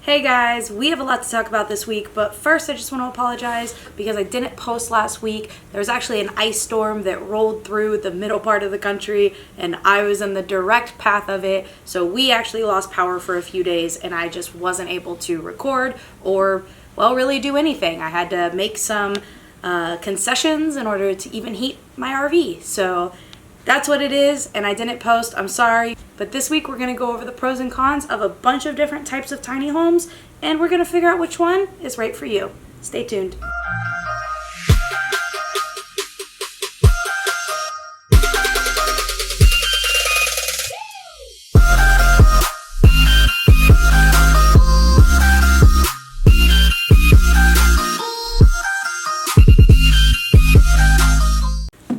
Hey guys, we have a lot to talk about this week, but first I just want to apologize because I didn't post last week. There was actually an ice storm that rolled through the middle part of the country and I was in the direct path of it, so we actually lost power for a few days and I just wasn't able to record or, well, really do anything. I had to make some concessions in order to even heat my RV, so that's what it is, and I didn't post. I'm sorry. But this week we're going to go over the pros and cons of a bunch of different types of tiny homes, and we're going to figure out which one is right for you. Stay tuned.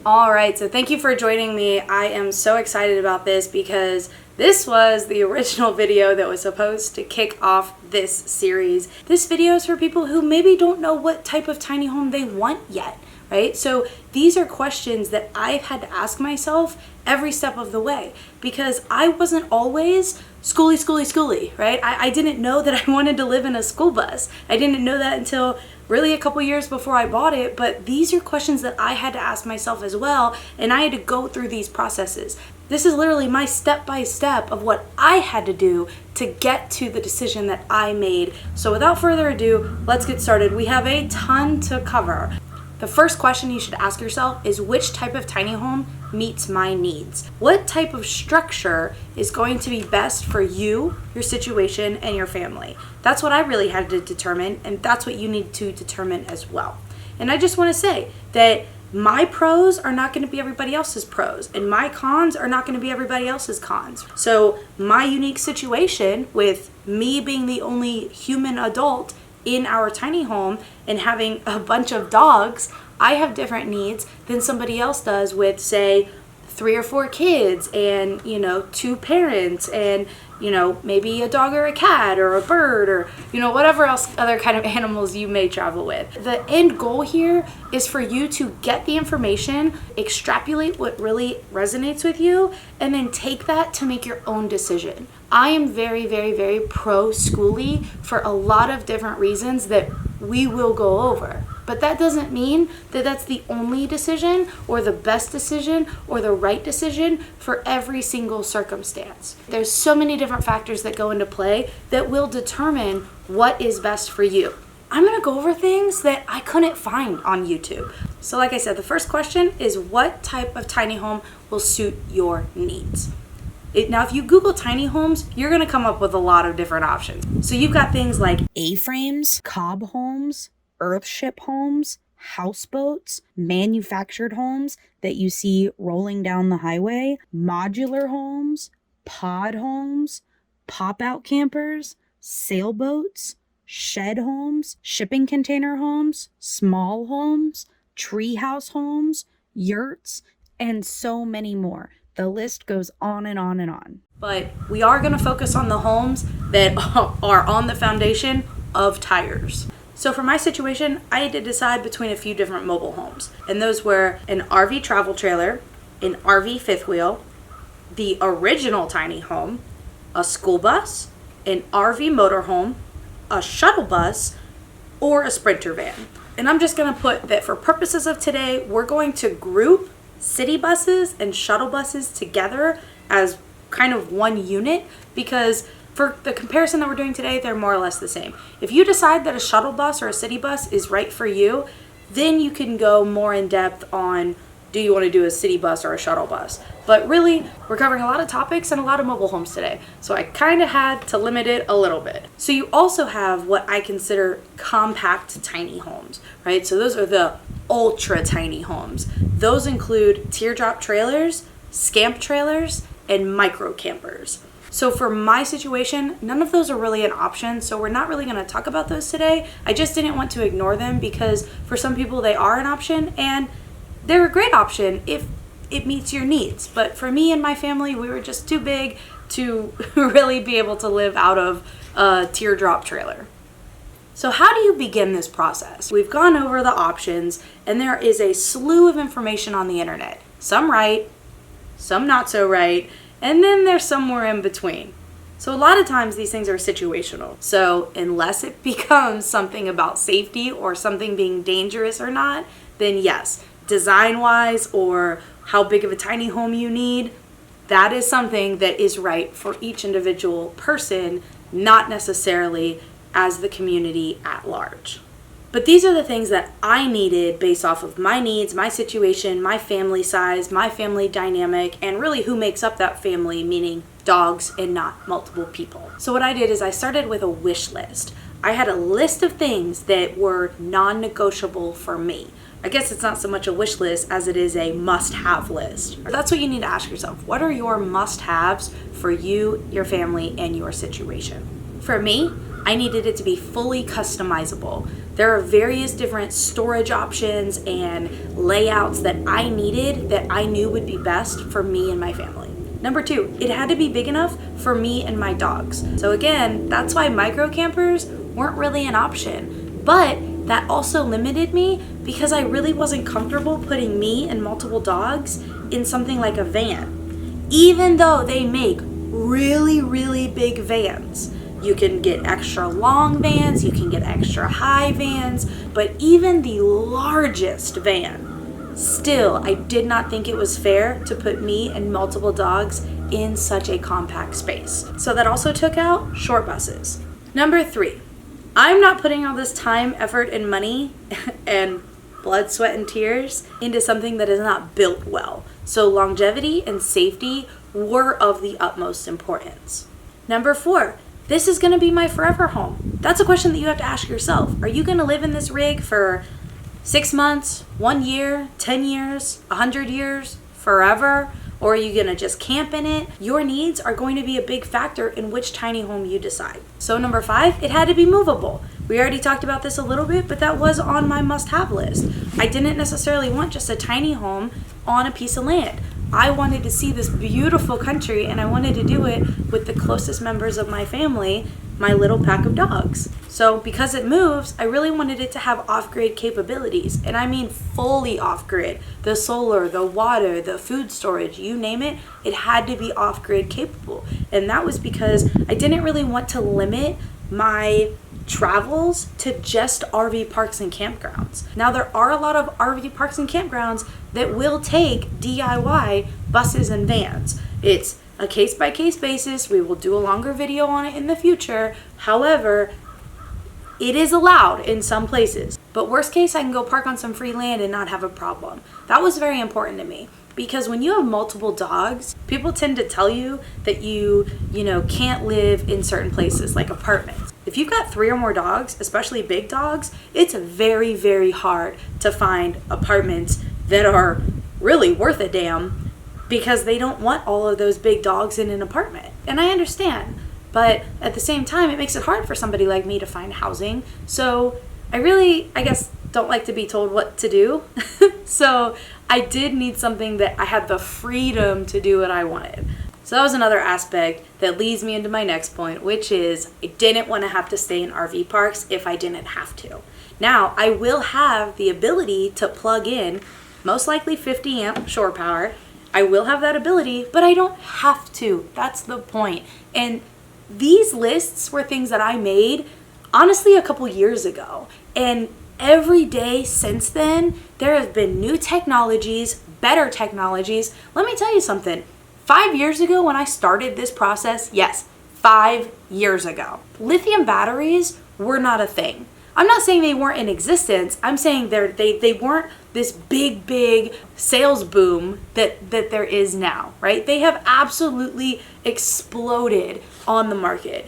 Alright, so thank you for joining me. I am so excited about this because this was the original video that was supposed to kick off this series. This video is for people who maybe don't know what type of tiny home they want yet, right? So these are questions that I've had to ask myself every step of the way because I wasn't always Skoolie, right? I didn't know that I wanted to live in a school bus. I didn't know that until really a couple years before I bought it, but these are questions that I had to ask myself as well, and I had to go through these processes. This is literally my step-by-step of what I had to do to get to the decision that I made. So without further ado, let's get started. We have a ton to cover. The first question you should ask yourself is which type of tiny home meets my needs? What type of structure is going to be best for you, your situation, and your family? That's what I really had to determine, and that's what you need to determine as well. And I just want to say that my pros are not going to be everybody else's pros, and my cons are not going to be everybody else's cons. So my unique situation with me being the only human adult in our tiny home and having a bunch of dogs, I have different needs than somebody else does with, say, 3 or 4 kids and, 2 parents and, maybe a dog or a cat or a bird or, whatever else other kind of animals you may travel with. The end goal here is for you to get the information, extrapolate what really resonates with you, and then take that to make your own decision. I am very, very, very pro Skoolie for a lot of different reasons that we will go over. But that doesn't mean that that's the only decision or the best decision or the right decision for every single circumstance. There's so many different factors that go into play that will determine what is best for you. I'm going to go over things that I couldn't find on YouTube. So like I said, the first question is what type of tiny home will suit your needs? Now, if you Google tiny homes, you're going to come up with a lot of different options. So you've got things like A-frames, cob homes, earthship homes, houseboats, manufactured homes that you see rolling down the highway, modular homes, pod homes, pop-out campers, sailboats, shed homes, shipping container homes, small homes, treehouse homes, yurts, and so many more. The list goes on and on and on. But we are going to focus on the homes that are on the foundation of tires. So for my situation, I had to decide between a few different mobile homes. And those were an RV travel trailer, an RV fifth wheel, the original tiny home, a school bus, an RV motorhome, a shuttle bus, or a Sprinter van. And I'm just going to put that for purposes of today, we're going to group city buses and shuttle buses together as kind of one unit because for the comparison that we're doing today, they're more or less the same. If you decide that a shuttle bus or a city bus is right for you, then you can go more in depth on do you want to do a city bus or a shuttle bus. But really, we're covering a lot of topics and a lot of mobile homes today. So I kind of had to limit it a little bit. So you also have what I consider compact tiny homes, right? So those are the ultra tiny homes. Those include teardrop trailers, scamp trailers, and micro campers. So for my situation, none of those are really an option, so we're not really going to talk about those today. I just didn't want to ignore them because for some people they are an option and they're a great option if it meets your needs. But for me and my family, we were just too big to really be able to live out of a teardrop trailer. So how do you begin this process? We've gone over the options and there is a slew of information on the internet. Some right, some not so right, and then there's somewhere in between. So a lot of times these things are situational. So unless it becomes something about safety or something being dangerous or not, then yes, design-wise or how big of a tiny home you need, that is something that is right for each individual person, not necessarily as the community at large. But these are the things that I needed based off of my needs, my situation, my family size, my family dynamic, and really who makes up that family, meaning dogs and not multiple people. So what I did is I started with a wish list. I had a list of things that were non-negotiable for me. I guess it's not so much a wish list as it is a must-have list. That's what you need to ask yourself. What are your must-haves for you, your family, and your situation? For me, I needed it to be fully customizable. There are various different storage options and layouts that I needed that I knew would be best for me and my family. Number 2, it had to be big enough for me and my dogs. So again, that's why micro campers weren't really an option. But that also limited me because I really wasn't comfortable putting me and multiple dogs in something like a van. Even though they make really, really big vans. You can get extra long vans, you can get extra high vans, but even the largest van, still, I did not think it was fair to put me and multiple dogs in such a compact space. So that also took out short buses. Number 3, I'm not putting all this time, effort, and money and blood, sweat, and tears into something that is not built well. So longevity and safety were of the utmost importance. Number 4, this is going to be my forever home. That's a question that you have to ask yourself. Are you going to live in this rig for 6 months, 1 year, 10 years, 100 years, forever? Or are you going to just camp in it? Your needs are going to be a big factor in which tiny home you decide. So number 5, it had to be movable. We already talked about this a little bit, but that was on my must-have list. I didn't necessarily want just a tiny home on a piece of land. I wanted to see this beautiful country, and I wanted to do it with the closest members of my family, my little pack of dogs. So because it moves, I really wanted it to have off-grid capabilities, and I mean fully off-grid. The solar, the water, the food storage, you name it, it had to be off-grid capable. And that was because I didn't really want to limit my travels to just RV parks and campgrounds. Now there are a lot of RV parks and campgrounds that will take DIY buses and vans. It's a case-by-case basis. We will do a longer video on it in the future. However, it is allowed in some places. But worst case, I can go park on some free land and not have a problem. That was very important to me. Because when you have multiple dogs, people tend to tell you that you can't live in certain places like apartments. If you've got 3 or more dogs, especially big dogs, it's very, very hard to find apartments that are really worth a damn because they don't want all of those big dogs in an apartment. And I understand, but at the same time, it makes it hard for somebody like me to find housing. So I guess, don't like to be told what to do. So I did need something that I had the freedom to do what I wanted. So that was another aspect that leads me into my next point, which is I didn't want to have to stay in RV parks if I didn't have to. Now, I will have the ability to plug in, most likely 50 amp shore power. I will have that ability, but I don't have to. That's the point. And these lists were things that I made, honestly, a couple years ago. And every day since then, there have been new technologies, better technologies. Let me tell you something. 5 years ago when I started this process, yes, 5 years ago, lithium batteries were not a thing. I'm not saying they weren't in existence. I'm saying they weren't this big sales boom that there is now, right? They have absolutely exploded on the market.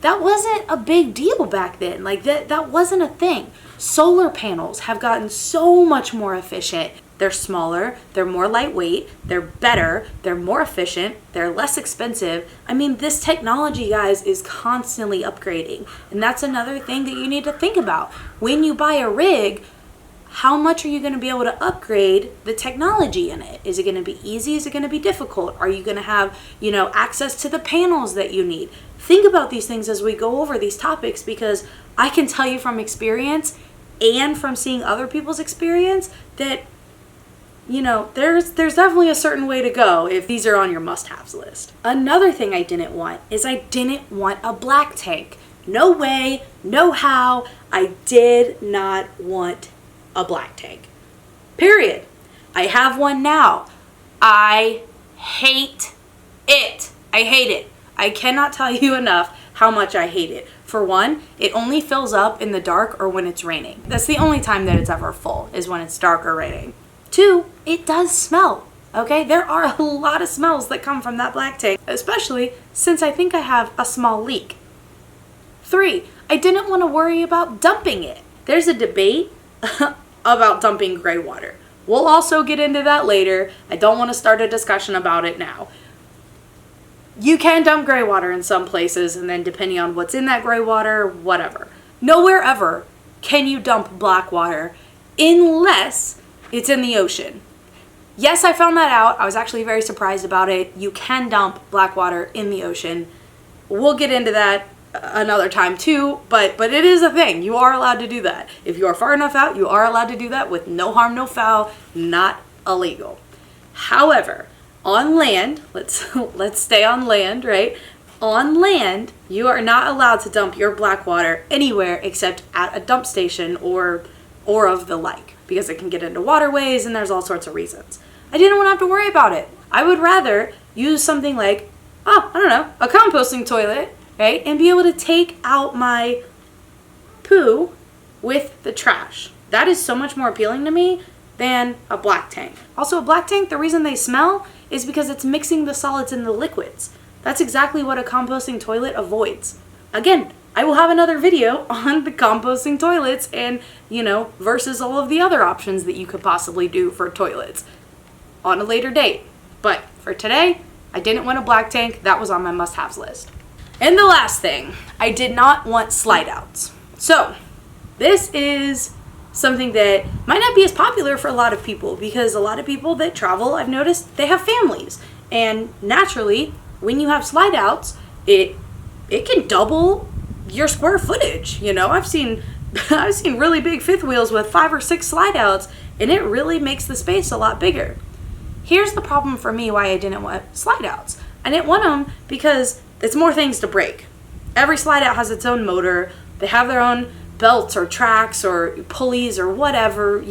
That wasn't a big deal back then. Like that wasn't a thing. Solar panels have gotten so much more efficient. They're smaller, they're more lightweight, they're better, they're more efficient, they're less expensive. I mean, this technology, guys, is constantly upgrading. And that's another thing that you need to think about. When you buy a rig, how much are you going to be able to upgrade the technology in it? Is it going to be easy? Is it going to be difficult? Are you going to have, access to the panels that you need? Think about these things as we go over these topics, because I can tell you from experience and from seeing other people's experience that you know, there's definitely a certain way to go if these are on your must-haves list. Another thing I didn't want is I didn't want a black tank. No way, no how, I did not want a black tank. Period. I have one now. I hate it. I hate it. I cannot tell you enough how much I hate it. For one, it only fills up in the dark or when it's raining. That's the only time that it's ever full, is when it's dark or raining. Two, it does smell. Okay, there are a lot of smells that come from that black tank, especially since I think I have a small leak. Three, I didn't want to worry about dumping it. There's a debate about dumping gray water. We'll also get into that later. I don't want to start a discussion about it now. You can dump gray water in some places, and then depending on what's in that gray water, whatever. Nowhere ever can you dump black water unless it's in the ocean. Yes, I found that out. I was actually very surprised about it. You can dump black water in the ocean. We'll get into that another time too, but it is a thing. You are allowed to do that. If you are far enough out, you are allowed to do that with no harm, no foul, not illegal. However, on land, let's stay on land, right? On land, you are not allowed to dump your black water anywhere except at a dump station or of the like, because it can get into waterways and there's all sorts of reasons. I didn't want to have to worry about it. I would rather use something like, a composting toilet, right? And be able to take out my poo with the trash. That is so much more appealing to me than a black tank. Also, a black tank, the reason they smell is because it's mixing the solids in the liquids. That's exactly what a composting toilet avoids. Again, I will have another video on the composting toilets and, versus all of the other options that you could possibly do for toilets on a later date. But for today, I didn't want a black tank. That was on my must-haves list. And the last thing, I did not want slide outs. So this is something that might not be as popular for a lot of people, because a lot of people that travel, I've noticed, they have families. And naturally, when you have slide outs, it can double your square footage. I've seen really big fifth wheels with 5 or 6 slide outs, and it really makes the space a lot bigger. Here's the problem for me why I didn't want slide outs. I didn't want them because it's more things to break. Every slide out has its own motor. They have their own belts or tracks or pulleys or whatever,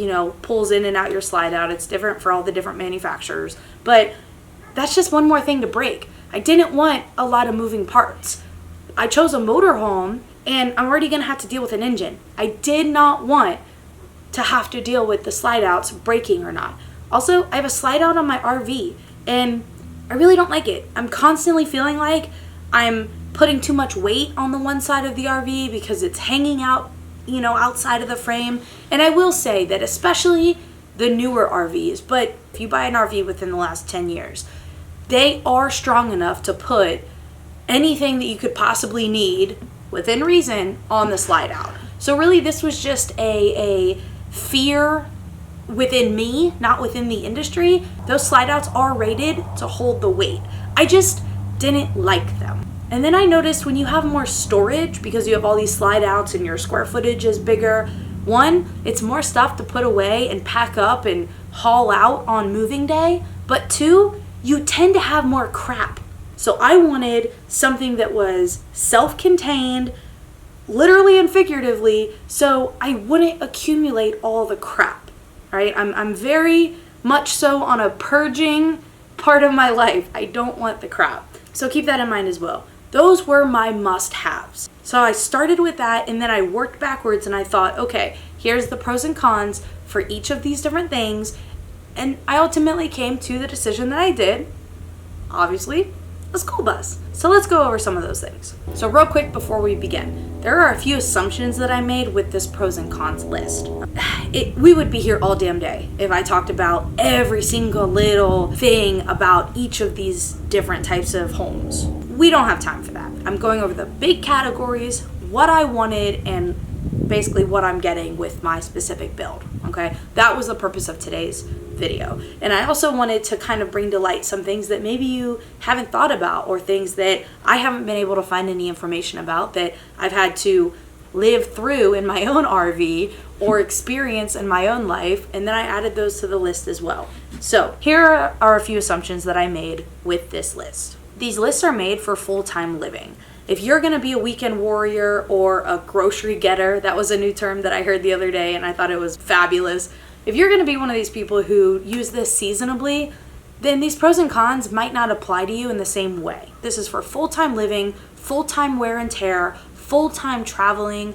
pulls in and out your slide out. It's different for all the different manufacturers. But that's just one more thing to break. I didn't want a lot of moving parts. I chose a motorhome, and I'm already going to have to deal with an engine. I did not want to have to deal with the slide outs breaking or not. Also, I have a slide out on my RV, and I really don't like it. I'm constantly feeling like I'm putting too much weight on the one side of the RV because it's hanging out, outside of the frame. And I will say that especially the newer RVs, but if you buy an RV within the last 10 years, they are strong enough to put anything that you could possibly need within reason on the slide out. So really this was just a fear within me, not within the industry. Those slide outs are rated to hold the weight. I just didn't like them. And then I noticed when you have more storage, because you have all these slide outs and your square footage is bigger, one, it's more stuff to put away and pack up and haul out on moving day. But two, you tend to have more crap. So I wanted something that was self-contained, literally and figuratively, so I wouldn't accumulate all the crap. Right? I'm very much so on a purging part of my life. I don't want the crap. So keep that in mind as well. Those were my must-haves. So I started with that, and then I worked backwards, and I thought, okay, here's the pros and cons for each of these different things. And I ultimately came to the decision that I did, obviously, a school bus. So let's go over some of those things. So real quick before we begin, there are a few assumptions that I made with this pros and cons list. We would be here all damn day if I talked about every single little thing about each of these different types of homes. We don't have time for that. I'm going over the big categories, what I wanted, and basically what I'm getting with my specific build, okay? That was the purpose of today's video. And I also wanted to kind of bring to light some things that maybe you haven't thought about, or things that I haven't been able to find any information about that I've had to live through in my own RV, or experience in my own life, and then I added those to the list as well. So here are a few assumptions that I made with this list. These lists are made for full-time living. If you're going to be a weekend warrior or a grocery getter, that was a new term that I heard the other day and I thought it was fabulous. If you're going to be one of these people who use this seasonably, then these pros and cons might not apply to you in the same way. This is for full-time living, full-time wear and tear, full-time traveling,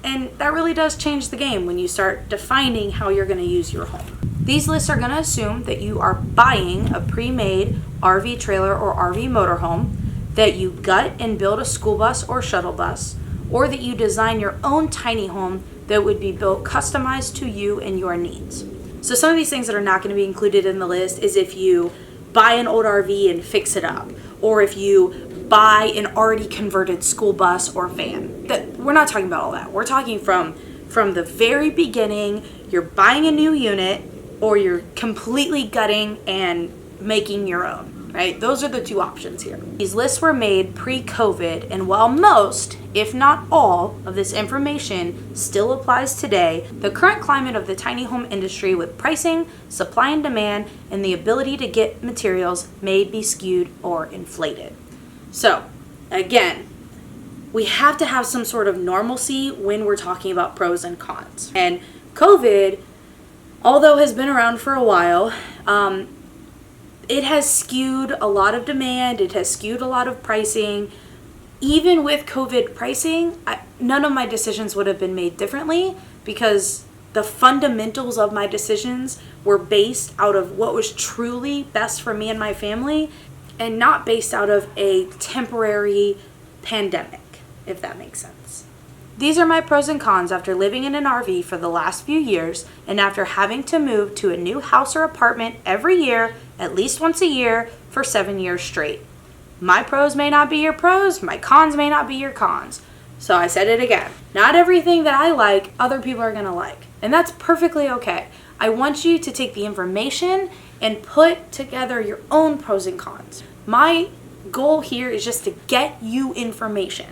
and that really does change the game when you start defining how you're going to use your home. These lists are going to assume that you are buying a pre-made RV trailer or RV motorhome, that you gut and build a school bus or shuttle bus, or that you design your own tiny home that would be built customized to you and your needs. So some of these things that are not going to be included in the list is if you buy an old RV and fix it up, or if you buy an already converted school bus or van. We're not talking about all that. We're talking from the very beginning, you're buying a new unit, or you're completely gutting and making your own, right? Those are the two options here. These lists were made pre-COVID, and while most, if not all, of this information still applies today, the current climate of the tiny home industry with pricing, supply and demand, and the ability to get materials may be skewed or inflated. So, again, we have to have some sort of normalcy when we're talking about pros and cons. And COVID, although has been around for a while, it has skewed a lot of demand. It has skewed a lot of pricing. Even with COVID pricing, none of my decisions would have been made differently because the fundamentals of my decisions were based out of what was truly best for me and my family and not based out of a temporary pandemic, if that makes sense. These are my pros and cons after living in an RV for the last few years and after having to move to a new house or apartment every year, at least once a year, for 7 years straight. My pros may not be your pros, my cons may not be your cons. So I said it again. Not everything that I like, other people are going to like. And that's perfectly okay. I want you to take the information and put together your own pros and cons. My goal here is just to get you information,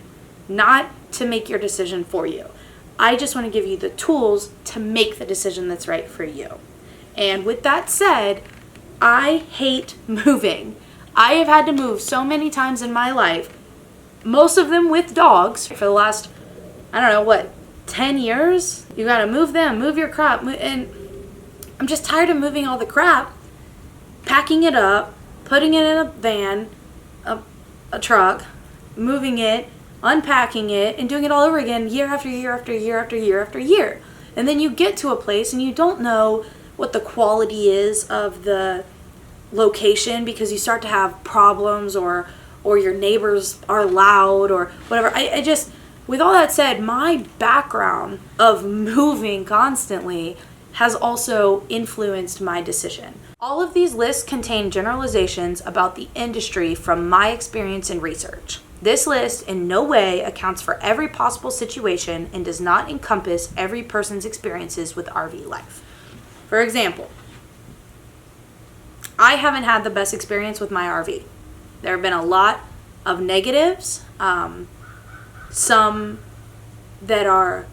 not to make your decision for you. I just want to give you the tools to make the decision that's right for you. And with that said, I hate moving. I have had to move so many times in my life, most of them with dogs, for the last, 10 years? You gotta move them, move your crap, and I'm just tired of moving all the crap, packing it up, putting it in a van, a truck, moving it, unpacking it, and doing it all over again year after year after year after year after year. And then you get to a place and you don't know what the quality is of the location because you start to have problems or your neighbors are loud or whatever. I just, with all that said, my background of moving constantly has also influenced my decision. All of these lists contain generalizations about the industry from my experience and research. This list in no way accounts for every possible situation and does not encompass every person's experiences with RV life. For example, I haven't had the best experience with my RV. There have been a lot of negatives, some that are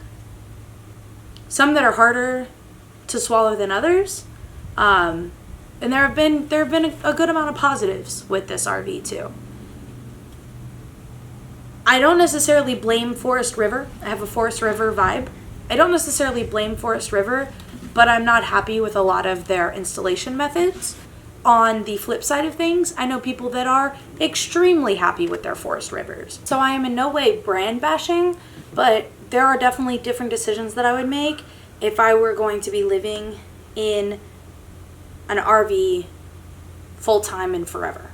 harder to swallow than others, and there have been a good amount of positives with this RV too. I don't necessarily blame Forest River. I have a Forest River vibe. I don't necessarily blame Forest River, but I'm not happy with a lot of their installation methods. On the flip side of things, I know people that are extremely happy with their Forest Rivers. So I am in no way brand bashing, but there are definitely different decisions that I would make if I were going to be living in an RV full-time and forever.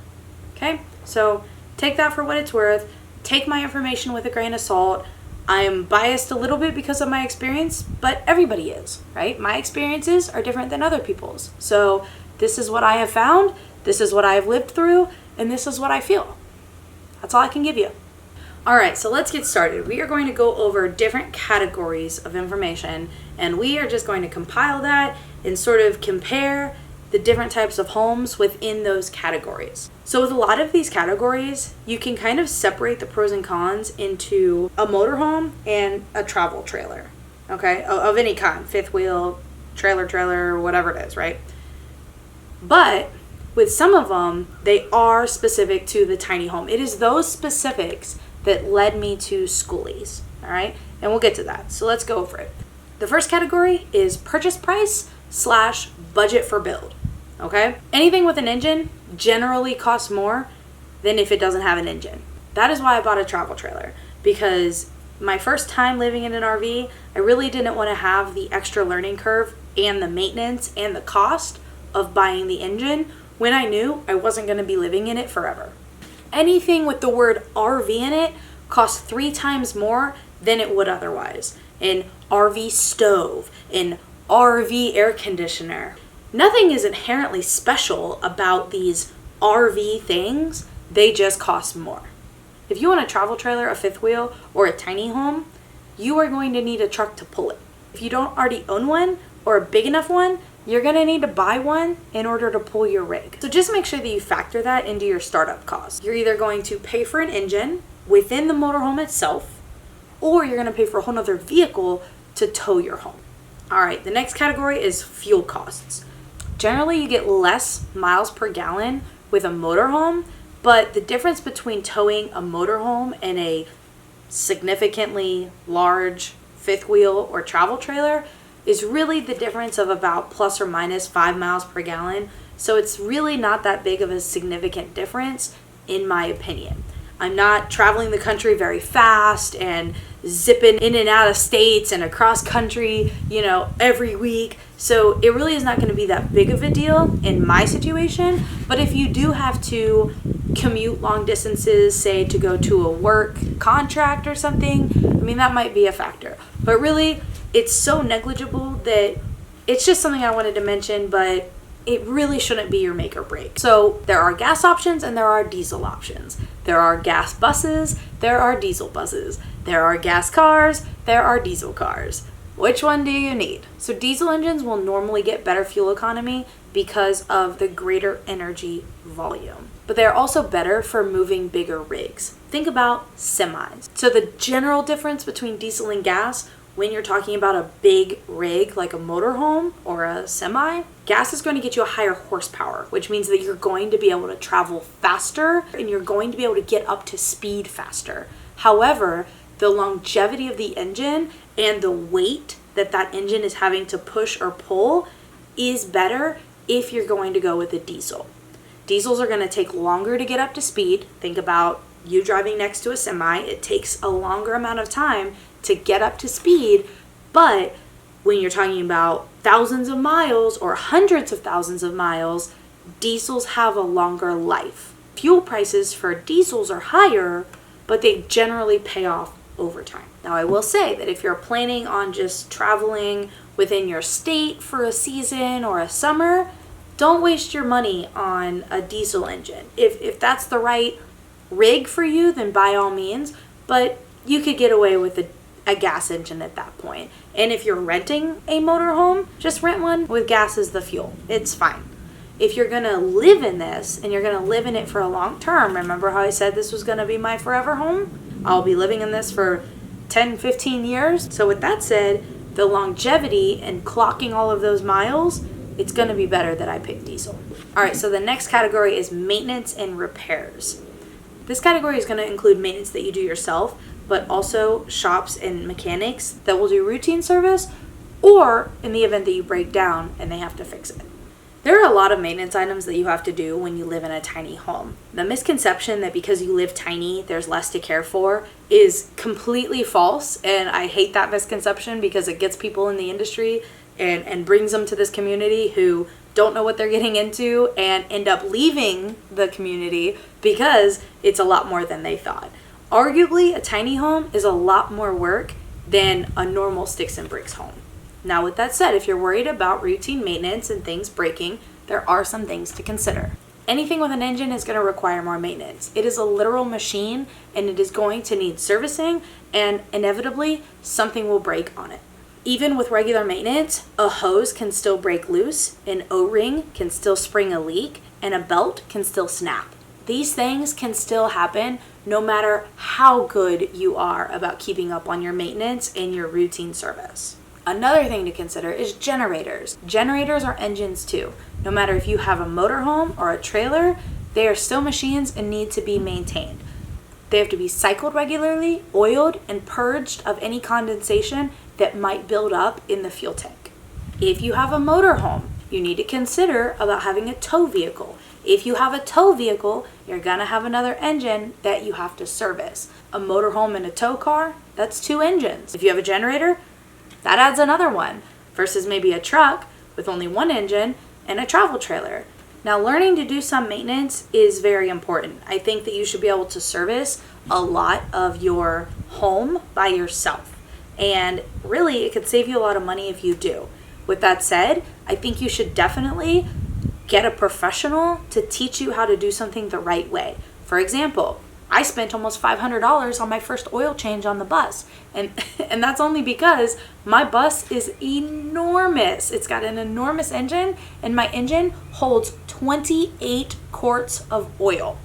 Okay? So take that for what it's worth. Take my information with a grain of salt. I'm biased a little bit because of my experience, but everybody is, right? My experiences are different than other people's. So this is what I have found, this is what I have lived through, and this is what I feel. That's all I can give you. All right, so let's get started. We are going to go over different categories of information, and we are just going to compile that and sort of compare the different types of homes within those categories. So with a lot of these categories, you can kind of separate the pros and cons into a motorhome and a travel trailer. okay, of any kind, fifth wheel, trailer, whatever it is, right? But with some of them, they are specific to the tiny home. It is those specifics that led me to Skoolies, all right? And we'll get to that. So let's go over it. The first category is purchase price / budget for build, okay? Anything with an engine generally costs more than if it doesn't have an engine. That is why I bought a travel trailer, because my first time living in an RV, I really didn't want to have the extra learning curve and the maintenance and the cost of buying the engine when I knew I wasn't going to be living in it forever. Anything with the word RV in it costs 3 times more than it would otherwise. An RV stove, an RV air conditioner. Nothing is inherently special about these RV things, they just cost more. If you want a travel trailer, a fifth wheel, or a tiny home, you are going to need a truck to pull it. If you don't already own one, or a big enough one, you're going to need to buy one in order to pull your rig. So just make sure that you factor that into your startup costs. You're either going to pay for an engine within the motorhome itself, or you're going to pay for a whole nother vehicle to tow your home. All right, the next category is fuel costs. Generally, you get less miles per gallon with a motorhome, but the difference between towing a motorhome and a significantly large fifth wheel or travel trailer is really the difference of about plus or minus 5 miles per gallon. So it's really not that big of a significant difference, in my opinion. I'm not traveling the country very fast and zipping in and out of states and across country, every week. So it really is not going to be that big of a deal in my situation. But if you do have to commute long distances, say to go to a work contract or something, that might be a factor. But really, it's so negligible that it's just something I wanted to mention, but it really shouldn't be your make or break. So there are gas options and there are diesel options. There are gas buses, there are diesel buses. There are gas cars, there are diesel cars. Which one do you need? So diesel engines will normally get better fuel economy because of the greater energy volume. But they're also better for moving bigger rigs. Think about semis. So the general difference between diesel and gas, when you're talking about a big rig like a motorhome or a semi, gas is going to get you a higher horsepower, which means that you're going to be able to travel faster and you're going to be able to get up to speed faster. However, the longevity of the engine and the weight that engine is having to push or pull is better if you're going to go with a diesel. Diesels are going to take longer to get up to speed. Think about you driving next to a semi. It takes a longer amount of time to get up to speed, but when you're talking about thousands of miles or hundreds of thousands of miles, diesels have a longer life. Fuel prices for diesels are higher, but they generally pay off over time. Now, I will say that if you're planning on just traveling within your state for a season or a summer, don't waste your money on a diesel engine. If that's the right rig for you, then by all means, but you could get away with a gas engine at that point. And if you're renting a motorhome, just rent one with gas as the fuel. It's fine. If you're going to live in this and you're going to live in it for a long term, remember how I said this was going to be my forever home? I'll be living in this for 10, 15 years. So with that said, the longevity and clocking all of those miles, it's going to be better that I pick diesel. All right, so the next category is maintenance and repairs. This category is going to include maintenance that you do yourself, but also shops and mechanics that will do routine service, or in the event that you break down and they have to fix it. There are a lot of maintenance items that you have to do when you live in a tiny home. The misconception that because you live tiny, there's less to care for is completely false, and I hate that misconception because it gets people in the industry and brings them to this community who don't know what they're getting into and end up leaving the community because it's a lot more than they thought. Arguably, a tiny home is a lot more work than a normal sticks and bricks home. Now, with that said, if you're worried about routine maintenance and things breaking, there are some things to consider. Anything with an engine is going to require more maintenance. It is a literal machine and it is going to need servicing, and inevitably something will break on it. Even with regular maintenance, a hose can still break loose, an O-ring can still spring a leak, and a belt can still snap. These things can still happen no matter how good you are about keeping up on your maintenance and your routine service. Another thing to consider is generators. Generators are engines too. No matter if you have a motorhome or a trailer, they are still machines and need to be maintained. They have to be cycled regularly, oiled, and purged of any condensation that might build up in the fuel tank. If you have a motorhome, you need to consider about having a tow vehicle. If you have a tow vehicle, you're gonna have another engine that you have to service. A motorhome and a tow car, that's 2 engines. If you have a generator, that adds another one, versus maybe a truck with only 1 engine and a travel trailer. Now, learning to do some maintenance is very important. I think that you should be able to service a lot of your home by yourself. And really, it could save you a lot of money if you do. With that said, I think you should definitely get a professional to teach you how to do something the right way. For example, I spent almost $500 on my first oil change on the bus. And that's only because my bus is enormous. It's got an enormous engine, and my engine holds 28 quarts of oil.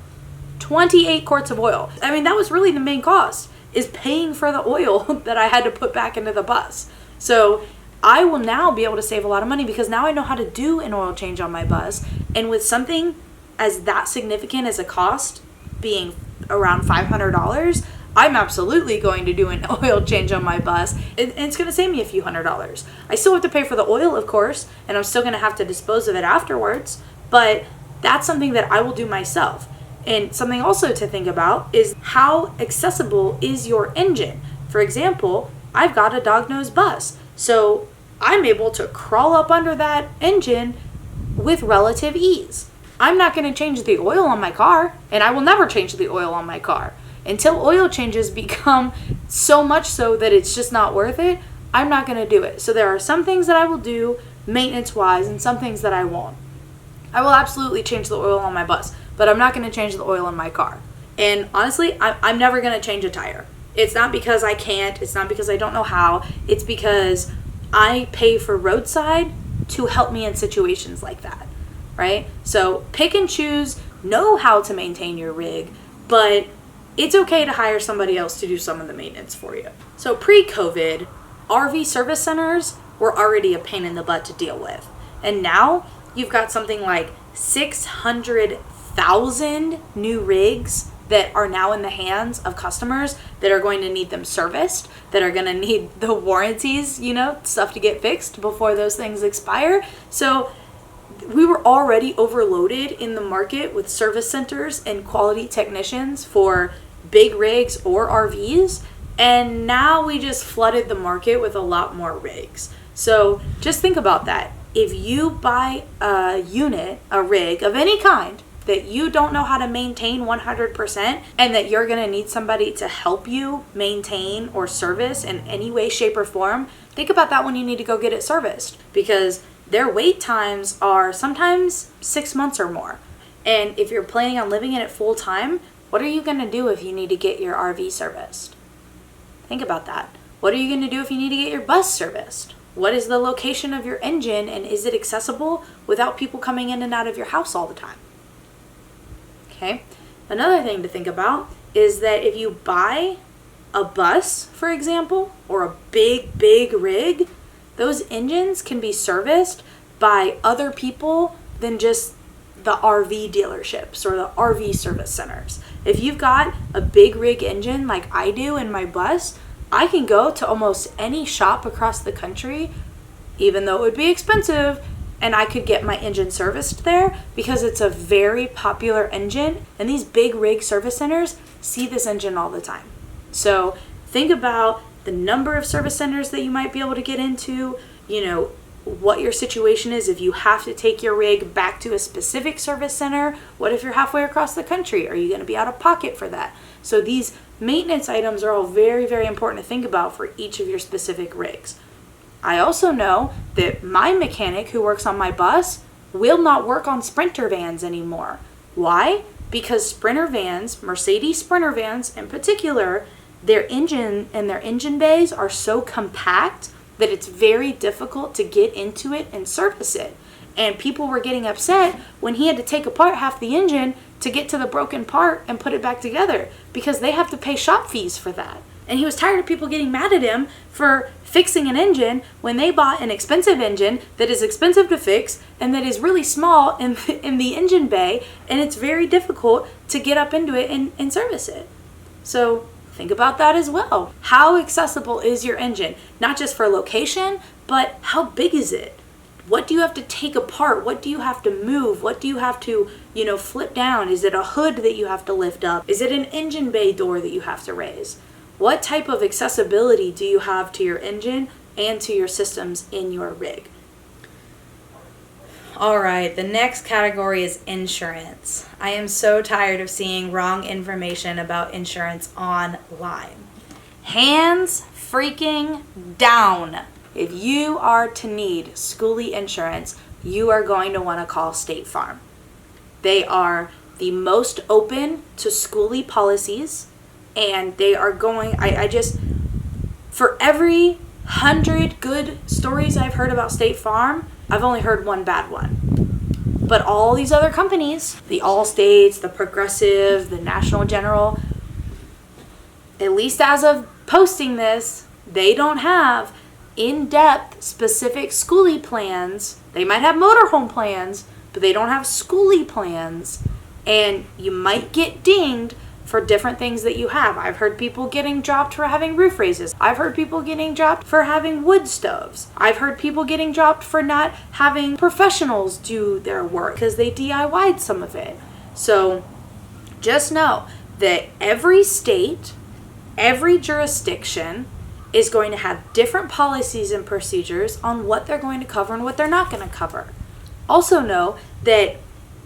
28 quarts of oil. I mean, that was really the main cost, is paying for the oil that I had to put back into the bus. So I will now be able to save a lot of money because now I know how to do an oil change on my bus. And with something as that significant as a cost being around $500, I'm absolutely going to do an oil change on my bus, and it's going to save me a few $100s. I still have to pay for the oil, of course, and I'm still going to have to dispose of it afterwards, but that's something that I will do myself. And something also to think about is how accessible is your engine. For example, I've got a dog-nosed bus, so I'm able to crawl up under that engine with relative ease. I'm not going to change the oil on my car, and I will never change the oil on my car. Until oil changes become so much so that it's just not worth it, I'm not going to do it. So there are some things that I will do maintenance-wise and some things that I won't. I will absolutely change the oil on my bus, but I'm not going to change the oil in my car. And honestly, I'm never going to change a tire. It's not because I can't. It's not because I don't know how. It's because I pay for roadside to help me in situations like that, right? So pick and choose, know how to maintain your rig, but it's okay to hire somebody else to do some of the maintenance for you. So pre-COVID, RV service centers were already a pain in the butt to deal with. And now you've got something like 600,000 new rigs that are now in the hands of customers that are going to need them serviced, that are going to need the warranties, stuff to get fixed before those things expire. So we were already overloaded in the market with service centers and quality technicians for big rigs or RVs, and now we just flooded the market with a lot more rigs. So just think about that. If you buy a rig of any kind that you don't know how to maintain 100% and that you're going to need somebody to help you maintain or service in any way, shape, or form, think about that when you need to go get it serviced, because their wait times are sometimes 6 months or more. And if you're planning on living in it full time, what are you going to do if you need to get your RV serviced? Think about that. What are you going to do if you need to get your bus serviced? What is the location of your engine, and is it accessible without people coming in and out of your house all the time? Okay. Another thing to think about is that if you buy a bus, for example, or a big rig, those engines can be serviced by other people than just the RV dealerships or the RV service centers. If you've got a big rig engine like I do in my bus, I can go to almost any shop across the country, even though it would be expensive, and I could get my engine serviced there because it's a very popular engine, and these big rig service centers see this engine all the time. So think about the number of service centers that you might be able to get into, what your situation is. If you have to take your rig back to a specific service center, what if you're halfway across the country? Are you going to be out of pocket for that? So these maintenance items are all very, very important to think about for each of your specific rigs. I also know that my mechanic who works on my bus will not work on Sprinter vans anymore. Why? Because Sprinter vans, Mercedes Sprinter vans in particular, their engine and their engine bays are so compact that it's very difficult to get into it and service it. And people were getting upset when he had to take apart half the engine to get to the broken part and put it back together because they have to pay shop fees for that. And he was tired of people getting mad at him for fixing an engine when they bought an expensive engine that is expensive to fix and that is really small in the engine bay, and it's very difficult to get up into it and service it. So think about that as well. How accessible is your engine? Not just for location, but how big is it? What do you have to take apart? What do you have to move? What do you have to, flip down? Is it a hood that you have to lift up? Is it an engine bay door that you have to raise? What type of accessibility do you have to your engine and to your systems in your rig? All right, the next category is insurance. I am so tired of seeing wrong information about insurance online. Hands freaking down. If you are to need Skoolie insurance, you are going to want to call State Farm. They are the most open to Skoolie policies, and they are going, for every 100 good stories I've heard about State Farm, I've only heard one bad one. But all these other companies, the Allstates, the Progressive, the National General, at least as of posting this, they don't have in-depth specific Skoolie plans. They might have motorhome plans, but they don't have Skoolie plans. And you might get dinged for different things that you have. I've heard people getting dropped for having roof raises. I've heard people getting dropped for having wood stoves. I've heard people getting dropped for not having professionals do their work because they DIY'd some of it. So just know that every state, every jurisdiction is going to have different policies and procedures on what they're going to cover and what they're not going to cover. Also know that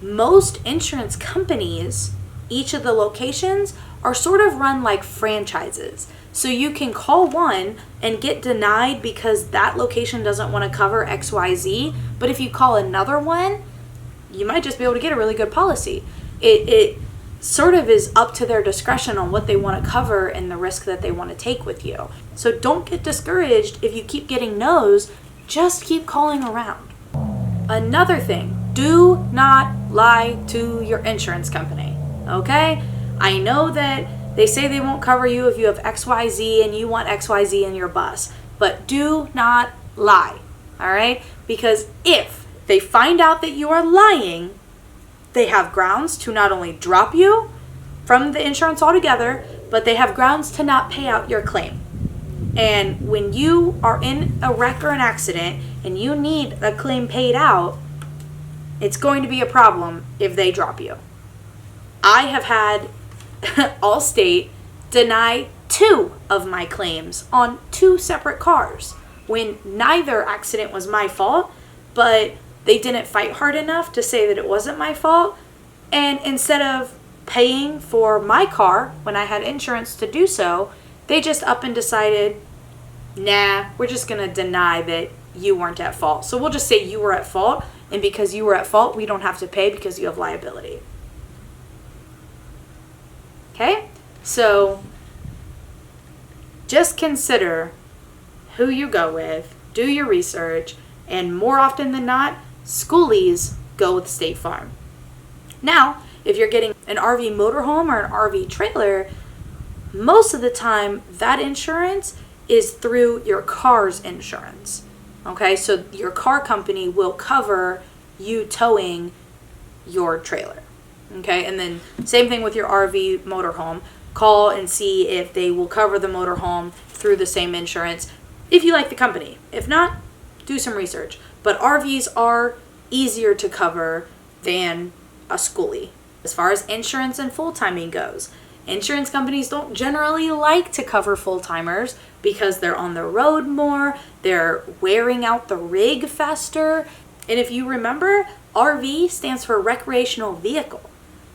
most insurance companies, each of the locations, are sort of run like franchises. So you can call one and get denied because that location doesn't want to cover XYZ, but if you call another one, you might just be able to get a really good policy. It sort of is up to their discretion on what they want to cover and the risk that they want to take with you. So don't get discouraged if you keep getting no's, just keep calling around. Another thing, do not lie to your insurance company. Okay? I know that they say they won't cover you if you have XYZ and you want XYZ in your bus, but do not lie. All right? Because if they find out that you are lying, they have grounds to not only drop you from the insurance altogether, but they have grounds to not pay out your claim. And when you are in a wreck or an accident and you need a claim paid out, it's going to be a problem if they drop you. I have had Allstate deny 2 of my claims on 2 separate cars when neither accident was my fault, but they didn't fight hard enough to say that it wasn't my fault. And instead of paying for my car when I had insurance to do so, they just up and decided, nah, we're just going to deny that you weren't at fault. So we'll just say you were at fault, and because you were at fault, we don't have to pay because you have liability. Okay? So just consider who you go with, do your research, and more often than not, Skoolies go with State Farm. Now, if you're getting an RV motorhome or an RV trailer, most of the time that insurance is through your car's insurance. Okay, so your car company will cover you towing your trailer. Okay, and then same thing with your RV motorhome. Call and see if they will cover the motorhome through the same insurance if you like the company. If not, do some research. But RVs are easier to cover than a Skoolie. As far as insurance and full-timing goes, insurance companies don't generally like to cover full-timers because they're on the road more, they're wearing out the rig faster. And if you remember, RV stands for recreational vehicle.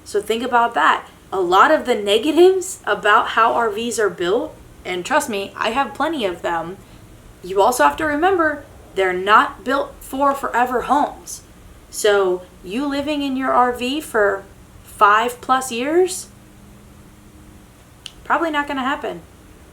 So think about that. A lot of the negatives about how RVs are built, and trust me, I have plenty of them, you also have to remember they're not built for forever homes. So you living in your RV for 5+ years, probably not going to happen.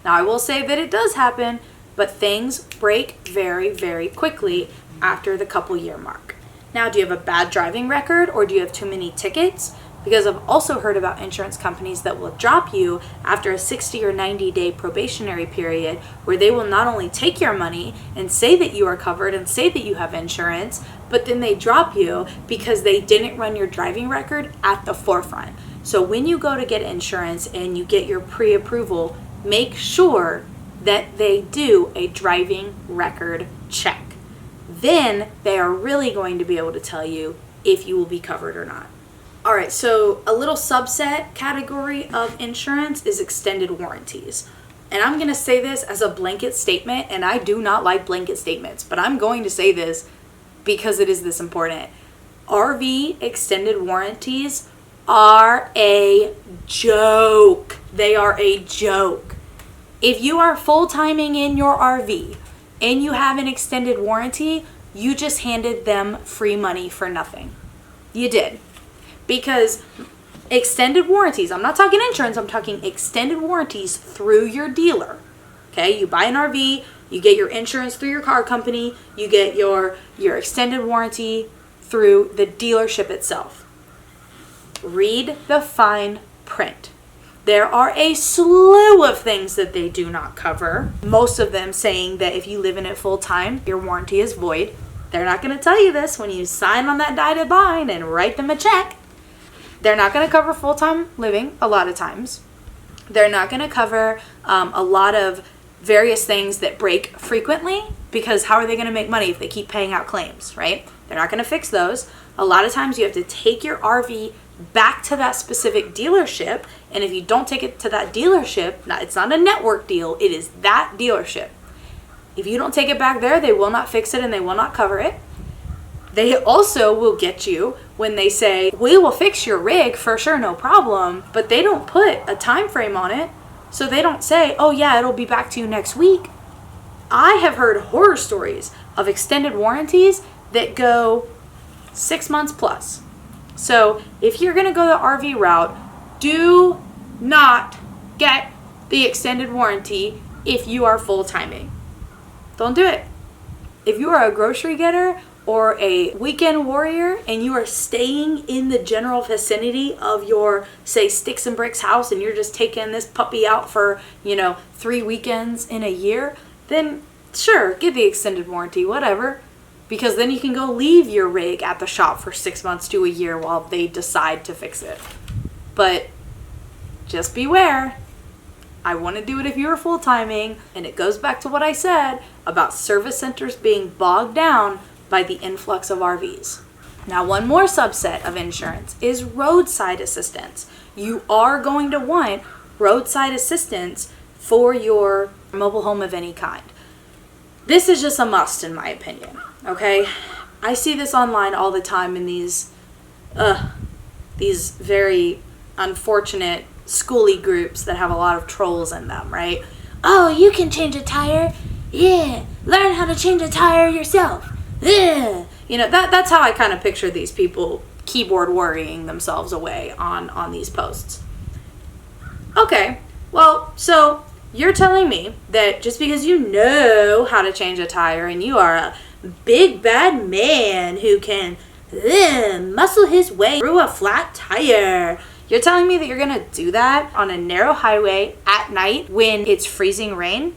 Now I will say that it does happen, but things break very, very quickly after the couple year mark. Now, do you have a bad driving record or do you have too many tickets? because I've also heard about insurance companies that will drop you after a 60 or 90-day probationary period, where they will not only take your money and say that you are covered and say that you have insurance, but then they drop you because they didn't run your driving record at the forefront. So when you go to get insurance and you get your pre-approval, make sure that they do a driving record check. Then they are really going to be able to tell you if you will be covered or not. All right, so a little subset category of insurance is extended warranties. And I'm going to say this as a blanket statement, and I do not like blanket statements, but I'm going to say this because it is this important. RV extended warranties are a joke. They are a joke. If you are full-timing in your RV and you have an extended warranty, you just handed them free money for nothing. You did. Because extended warranties, I'm not talking insurance, I'm talking extended warranties through your dealer. Okay, you buy an RV, you get your insurance through your car company, you get your extended warranty through the dealership itself. Read the fine print. There are a slew of things that they do not cover. Most of them saying that if you live in it full time, your warranty is void. They're not going to tell you this when you sign on that dotted line and write them a check. They're not going to cover full-time living a lot of times. They're not going to cover a lot of various things that break frequently, because how are they going to make money if they keep paying out claims, right? They're not going to fix those. A lot of times you have to take your RV back to that specific dealership, and if you don't take it to that dealership, it's not a network deal, it is that dealership. If you don't take it back there, they will not fix it and they will not cover it. They also will get you when they say, we will fix your rig for sure, no problem, but they don't put a time frame on it. So they don't say, oh yeah, it'll be back to you next week. I have heard horror stories of extended warranties that go 6 months plus. So if you're going to go the RV route, do not get the extended warranty if you are full timing. Don't do it. If you are a grocery getter or a weekend warrior and you are staying in the general vicinity of your, say, Sticks and Bricks house, and you're just taking this puppy out for, 3 weekends in a year, then sure, get the extended warranty, whatever. Because then you can go leave your rig at the shop for 6 months to a year while they decide to fix it. But just beware. I want to do it if you're full timing, and it goes back to what I said about service centers being bogged down by the influx of RVs. Now, one more subset of insurance is roadside assistance. You are going to want roadside assistance for your mobile home of any kind. This is just a must in my opinion, okay? I see this online all the time in these very unfortunate Skoolie groups that have a lot of trolls in them, right? Oh, you can change a tire? Yeah, learn how to change a tire yourself. Yeah. That's how I kind of picture these people keyboard worrying themselves away on these posts. Okay, well, so you're telling me that just because you know how to change a tire and you are a big bad man who can muscle his way through a flat tire, you're telling me that you're going to do that on a narrow highway at night when it's freezing rain?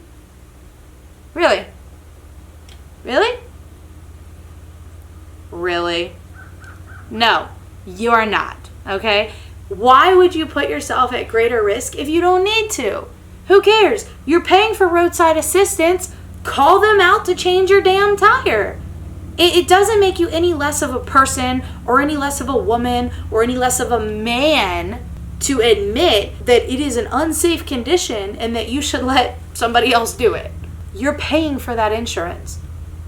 Really? Really? Really? No, you're not, okay? Why would you put yourself at greater risk if you don't need to? Who cares? You're paying for roadside assistance. Call them out to change your damn tire. It doesn't make you any less of a person or any less of a woman or any less of a man to admit that it is an unsafe condition and that you should let somebody else do it. You're paying for that insurance.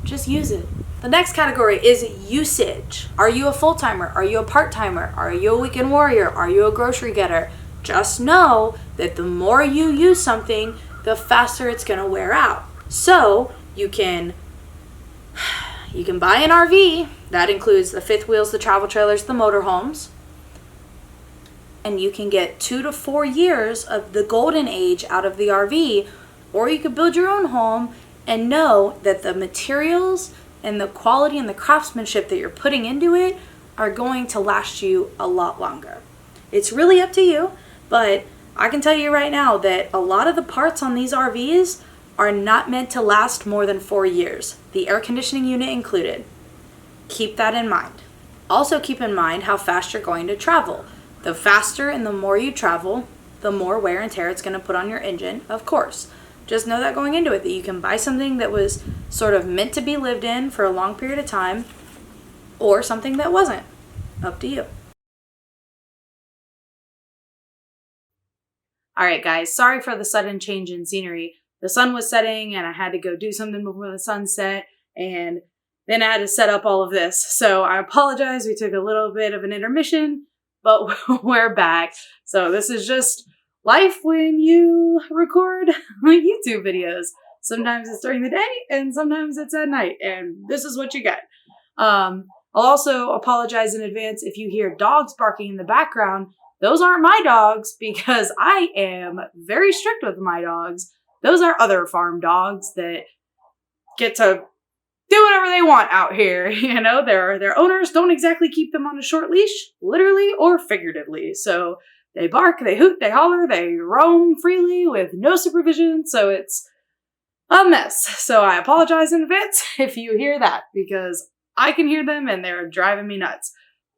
Just use it. The next category is usage. Are you a full-timer? Are you a part-timer? Are you a weekend warrior? Are you a grocery getter? Just know that the more you use something, the faster it's going to wear out. So you can buy an RV. That includes the fifth wheels, the travel trailers, the motorhomes. And you can get 2 to 4 years of the golden age out of the RV. Or you could build your own home and know that the materials and the quality and the craftsmanship that you're putting into it are going to last you a lot longer. It's really up to you, but I can tell you right now that a lot of the parts on these RVs are not meant to last more than 4 years, the air conditioning unit included. Keep that in mind. Also keep in mind how fast you're going to travel. The faster and the more you travel, the more wear and tear it's going to put on your engine, of course. Just know that going into it, that you can buy something that was sort of meant to be lived in for a long period of time, or something that wasn't. Up to you. All right, guys, sorry for the sudden change in scenery. The sun was setting and I had to go do something before the sun set, and then I had to set up all of this. So I apologize. We took a little bit of an intermission, but we're back. So this is just life when you record YouTube videos. Sometimes it's during the day and sometimes it's at night, and this is what you get. I'll also apologize in advance if you hear dogs barking in the background. Those aren't my dogs, because I am very strict with my dogs. Those are other farm dogs that get to do whatever they want out here. You know, their owners don't exactly keep them on a short leash, literally or figuratively. So they bark, they hoot, they holler, they roam freely with no supervision. So it's a mess. So I apologize in advance if you hear that, because I can hear them and they're driving me nuts.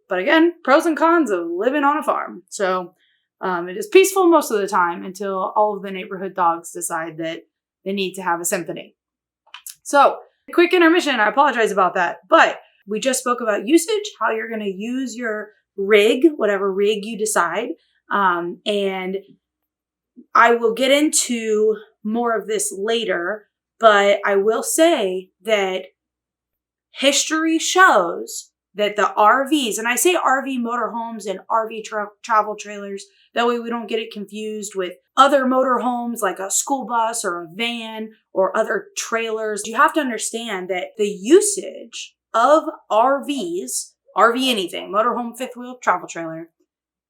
But again, pros and cons of living on a farm. So it is peaceful most of the time until all of the neighborhood dogs decide that they need to have a symphony. So, quick intermission. I apologize about that. But we just spoke about usage, how you're going to use your rig, whatever rig you decide. And I will get into more of this later. But I will say that history shows that the RVs, and I say RV motorhomes and RV travel trailers, that way we don't get it confused with other motorhomes like a school bus or a van or other trailers. You have to understand that the usage of RVs, RV anything, motorhome, fifth wheel, travel trailer,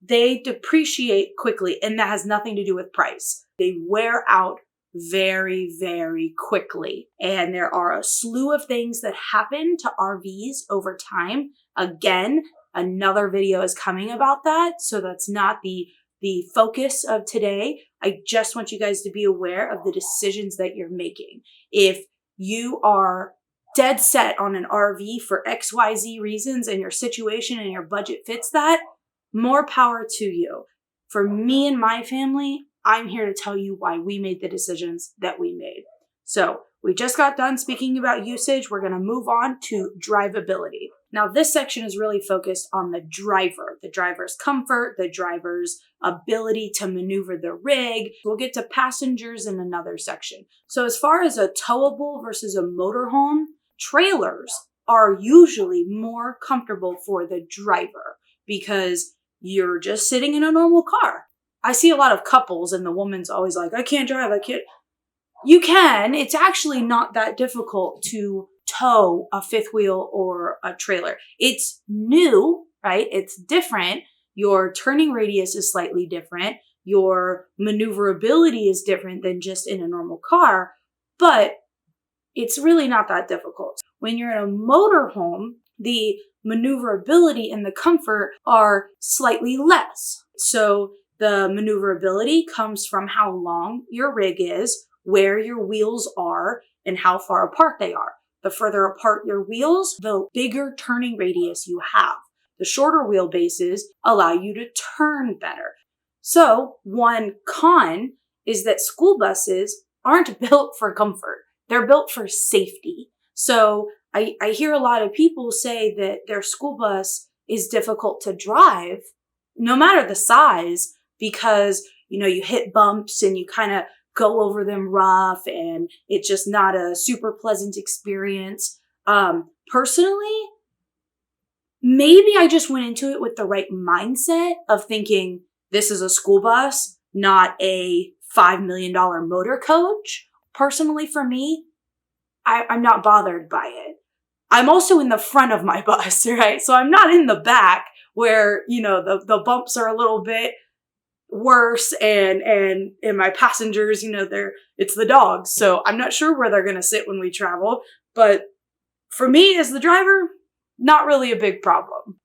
they depreciate quickly, and that has nothing to do with price. They wear out very, very quickly. And there are a slew of things that happen to RVs over time. Again, another video is coming about that. So that's not the focus of today. I just want you guys to be aware of the decisions that you're making. If you are dead set on an RV for XYZ reasons and your situation and your budget fits that, more power to you. For me and my family, I'm here to tell you why we made the decisions that we made. So we just got done speaking about usage. We're going to move on to drivability. Now, this section is really focused on the driver's comfort, the driver's ability to maneuver the rig. We'll get to passengers in another section. So as far as a towable versus a motorhome, trailers are usually more comfortable for the driver because you're just sitting in a normal car. I see a lot of couples and the woman's always like, I can't drive, I can't. You can. It's actually not that difficult to tow a fifth wheel or a trailer. It's new, right? It's different. Your turning radius is slightly different. Your maneuverability is different than just in a normal car, but it's really not that difficult. When you're in a motorhome, the maneuverability and the comfort are slightly less. So the maneuverability comes from how long your rig is, where your wheels are, and how far apart they are. The further apart your wheels, the bigger turning radius you have. The shorter wheelbases allow you to turn better. So one con is that school buses aren't built for comfort. They're built for safety. So I hear a lot of people say that their school bus is difficult to drive, no matter the size, because, you know, you hit bumps and you kind of go over them rough and it's just not a super pleasant experience. Personally, maybe I just went into it with the right mindset of thinking this is a school bus, not a $5 million motor coach. Personally, for me, I'm not bothered by it. I'm also in the front of my bus, right? So I'm not in the back where, you know, the bumps are a little bit worse and my passengers, you know, it's the dogs. So I'm not sure where they're going to sit when we travel. But for me as the driver, not really a big problem.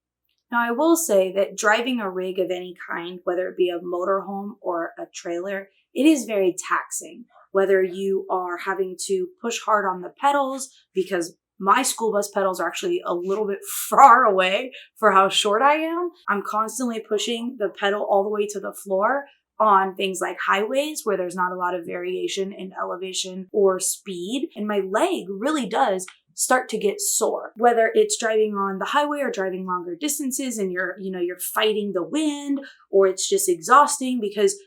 Now, I will say that driving a rig of any kind, whether it be a motorhome or a trailer, it is very taxing. Whether you are having to push hard on the pedals, because my school bus pedals are actually a little bit far away for how short I am. I'm constantly pushing the pedal all the way to the floor on things like highways where there's not a lot of variation in elevation or speed. And my leg really does start to get sore, whether it's driving on the highway or driving longer distances and you're fighting the wind, or it's just exhausting because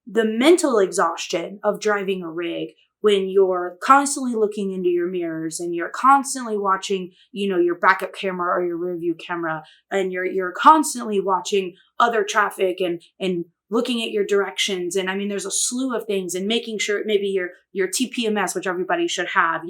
the mental exhaustion of driving a rig when you're constantly looking into your mirrors and you're constantly watching, your backup camera or your rear view camera, and you're constantly watching other traffic and looking at your directions. And I mean, there's a slew of things, and making sure maybe your TPMS, which everybody should have,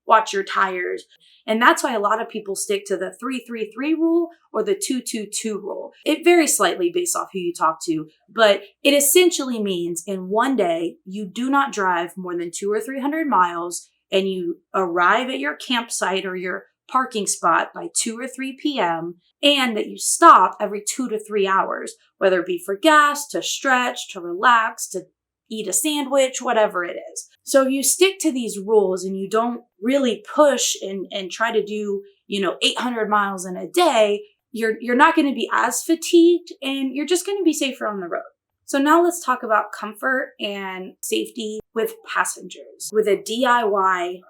watch your tires. And that's why a lot of people stick to the 3-3-3 rule or the 2-2-2 rule. It varies slightly based off who you talk to, but it essentially means in one day, you do not drive more than 200 or 300 miles, and you arrive at your campsite or your parking spot by 2 or 3 p.m., and that you stop every 2 to 3 hours, whether it be for gas, to stretch, to relax, to eat a sandwich, whatever it is. So if you stick to these rules and you don't really push and try to do, 800 miles in a day, you're not going to be as fatigued, and you're just going to be safer on the road. So now let's talk about comfort and safety with passengers. With a DIY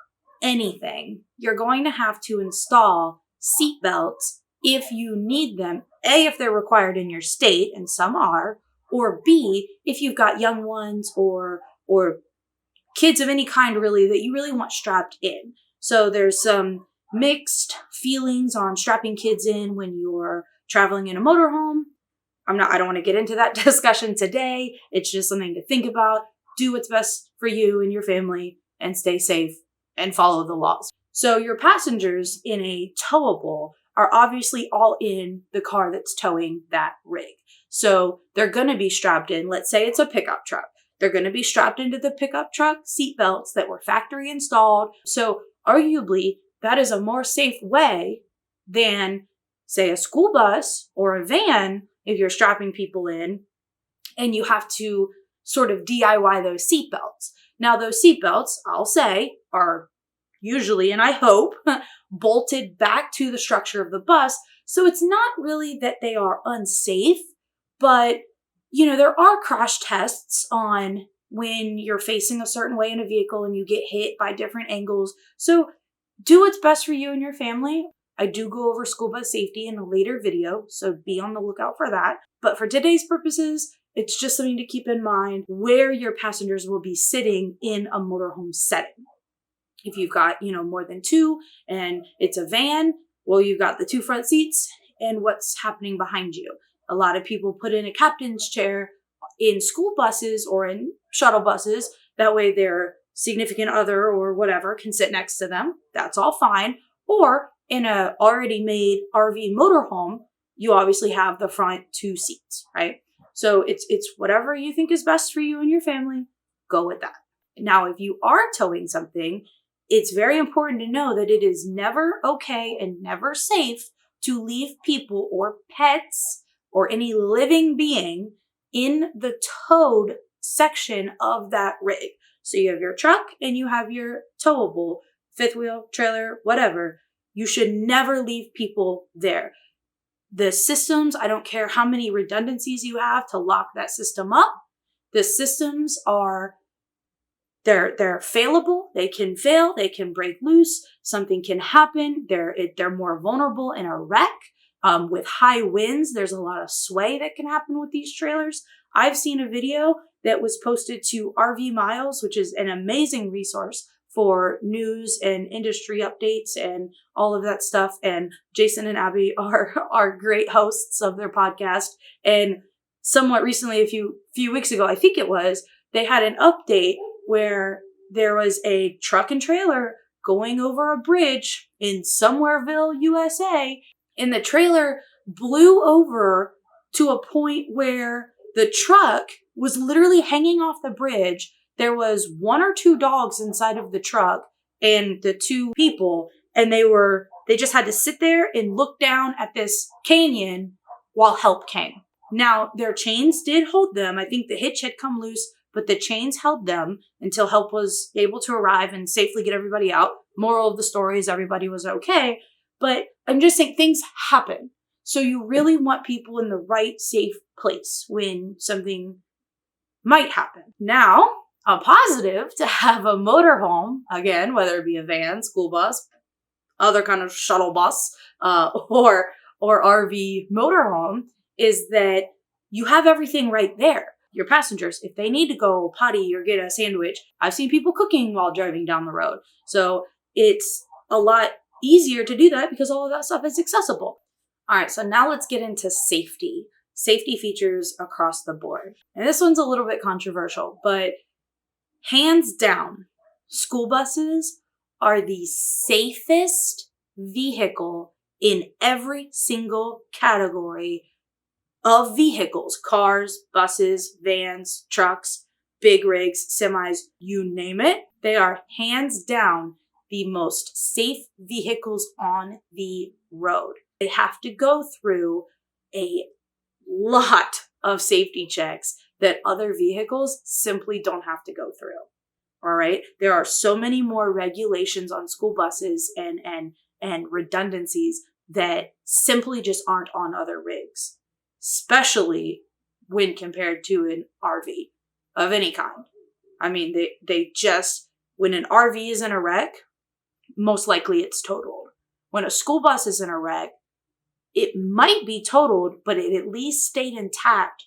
anything, you're going to have to install seat belts if you need them. A, if they're required in your state, and some are, or B, if you've got young ones or kids of any kind really that you really want strapped in. So there's some mixed feelings on strapping kids in when you're traveling in a motorhome. I don't want to get into that discussion today. It's just something to think about. Do what's best for you and your family, and stay safe and follow the laws. So your passengers in a towable are obviously all in the car that's towing that rig. So they're going to be strapped in. Let's say it's a pickup truck. They're going to be strapped into the pickup truck seat belts that were factory installed. So arguably, that is a more safe way than, say, a school bus or a van if you're strapping people in and you have to sort of DIY those seat belts. Now, those seat belts, I'll say, are usually, and I hope, bolted back to the structure of the bus. So it's not really that they are unsafe, but there are crash tests on when you're facing a certain way in a vehicle and you get hit by different angles. So do what's best for you and your family. I do go over school bus safety in a later video, so be on the lookout for that. But for today's purposes, it's just something to keep in mind where your passengers will be sitting in a motorhome setting. If you've got, more than 2 and it's a van, well, you've got the 2 front seats and what's happening behind you. A lot of people put in a captain's chair in school buses or in shuttle buses. That way their significant other or whatever can sit next to them. That's all fine. Or in a already made RV motorhome, you obviously have the front 2 seats, right? So it's whatever you think is best for you and your family. Go with that. Now, if you are towing something, it's very important to know that it is never okay and never safe to leave people or pets or any living being in the towed section of that rig. So you have your truck and you have your towable, fifth wheel, trailer, whatever. You should never leave people there. The systems, I don't care how many redundancies you have to lock that system up. The systems they're failable. They can fail. They can break loose. Something can happen. They're more vulnerable in a wreck. With high winds, there's a lot of sway that can happen with these trailers. I've seen a video that was posted to RV Miles, which is an amazing resource for news and industry updates and all of that stuff. And Jason and Abby are great hosts of their podcast. And somewhat recently, a few weeks ago, I think it was, they had an update where there was a truck and trailer going over a bridge in Somewhereville, USA, and the trailer blew over to a point where the truck was literally hanging off the bridge. There was 1 or 2 dogs inside of the truck and the 2 people, And they just had to sit there and look down at this canyon while help came. Now, their chains did hold them. I think the hitch had come loose, but the chains held them until help was able to arrive and safely get everybody out. Moral of the story is everybody was okay. But I'm just saying things happen. So you really want people in the right, safe place when something might happen. Now, a positive to have a motorhome, again, whether it be a van, school bus, other kind of shuttle bus, or RV motorhome, is that you have everything right there. Your passengers, if they need to go potty or get a sandwich, I've seen people cooking while driving down the road. So it's a lot easier to do that because all of that stuff is accessible. All right, so now let's get into safety. Safety features across the board. And this one's a little bit controversial, but hands down, school buses are the safest vehicle in every single category of vehicles. Cars, buses, vans, trucks, big rigs, semis, you name it. They are hands down the most safe vehicles on the road. They have to go through a lot of safety checks that other vehicles simply don't have to go through. All right. There are so many more regulations on school buses and redundancies that simply just aren't on other rigs, especially when compared to an RV of any kind. I mean, they just, when an RV is in a wreck, most likely it's totaled. When a school bus is in a wreck, it might be totaled, but it at least stayed intact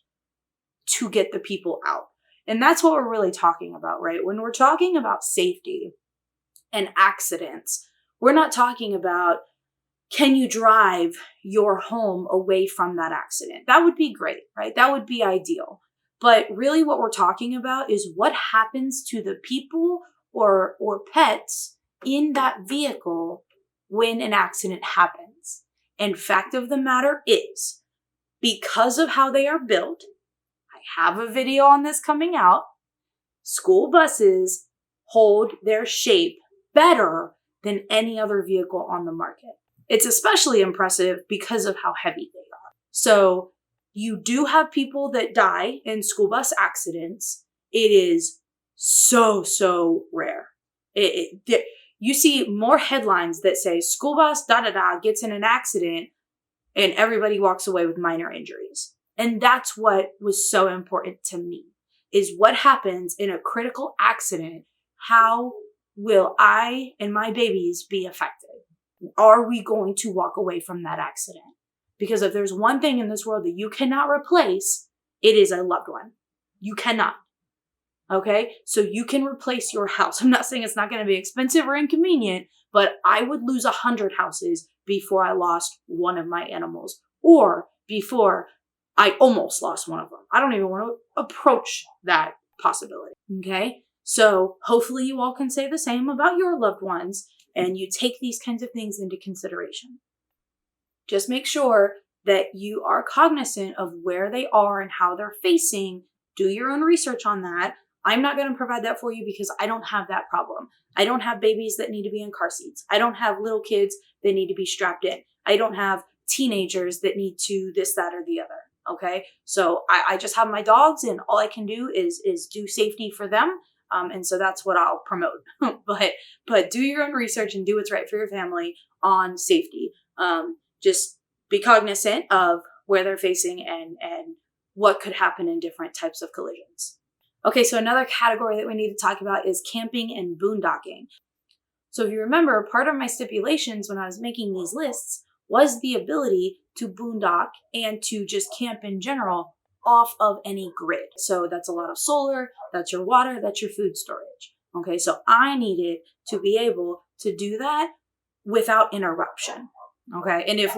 to get the people out. And that's what we're really talking about, right? When we're talking about safety and accidents, we're not talking about, can you drive your home away from that accident? That would be great, right? That would be ideal. But really what we're talking about is what happens to the people or pets in that vehicle when an accident happens. And fact of the matter is, because of how they are built, I have a video on this coming out, school buses hold their shape better than any other vehicle on the market. It's especially impressive because of how heavy they are. So you do have people that die in school bus accidents. It is so rare. You see more headlines that say school bus gets in an accident and everybody walks away with minor injuries. And that's what was so important to me, is what happens in a critical accident. How will I and my babies be affected? Are we going to walk away from that accident? Because if there's one thing in this world that you cannot replace, it is a loved one. You cannot. Okay? So you can replace your house. I'm not saying it's not going to be expensive or inconvenient, but I would lose 100 houses before I lost one of my animals, or before I almost lost one of them. I don't even want to approach that possibility. Okay? So hopefully you all can say the same about your loved ones, and you take these kinds of things into consideration. Just make sure that you are cognizant of where they are and how they're facing. Do your own research on that. I'm not going to provide that for you because I don't have that problem. I don't have babies that need to be in car seats. I don't have little kids that need to be strapped in. I don't have teenagers that need to this, that, or the other. Okay. So I just have my dogs, and all I can do is do safety for them. And so that's what I'll promote. but do your own research and do what's right for your family on safety. Just be cognizant of where they're facing and what could happen in different types of collisions. Okay, so another category that we need to talk about is camping and boondocking. So if you remember, part of my stipulations when I was making these lists was the ability to boondock and to just camp in general off of any grid. So that's a lot of solar, that's your water, that's your food storage. Okay, so I needed to be able to do that without interruption. Okay, and if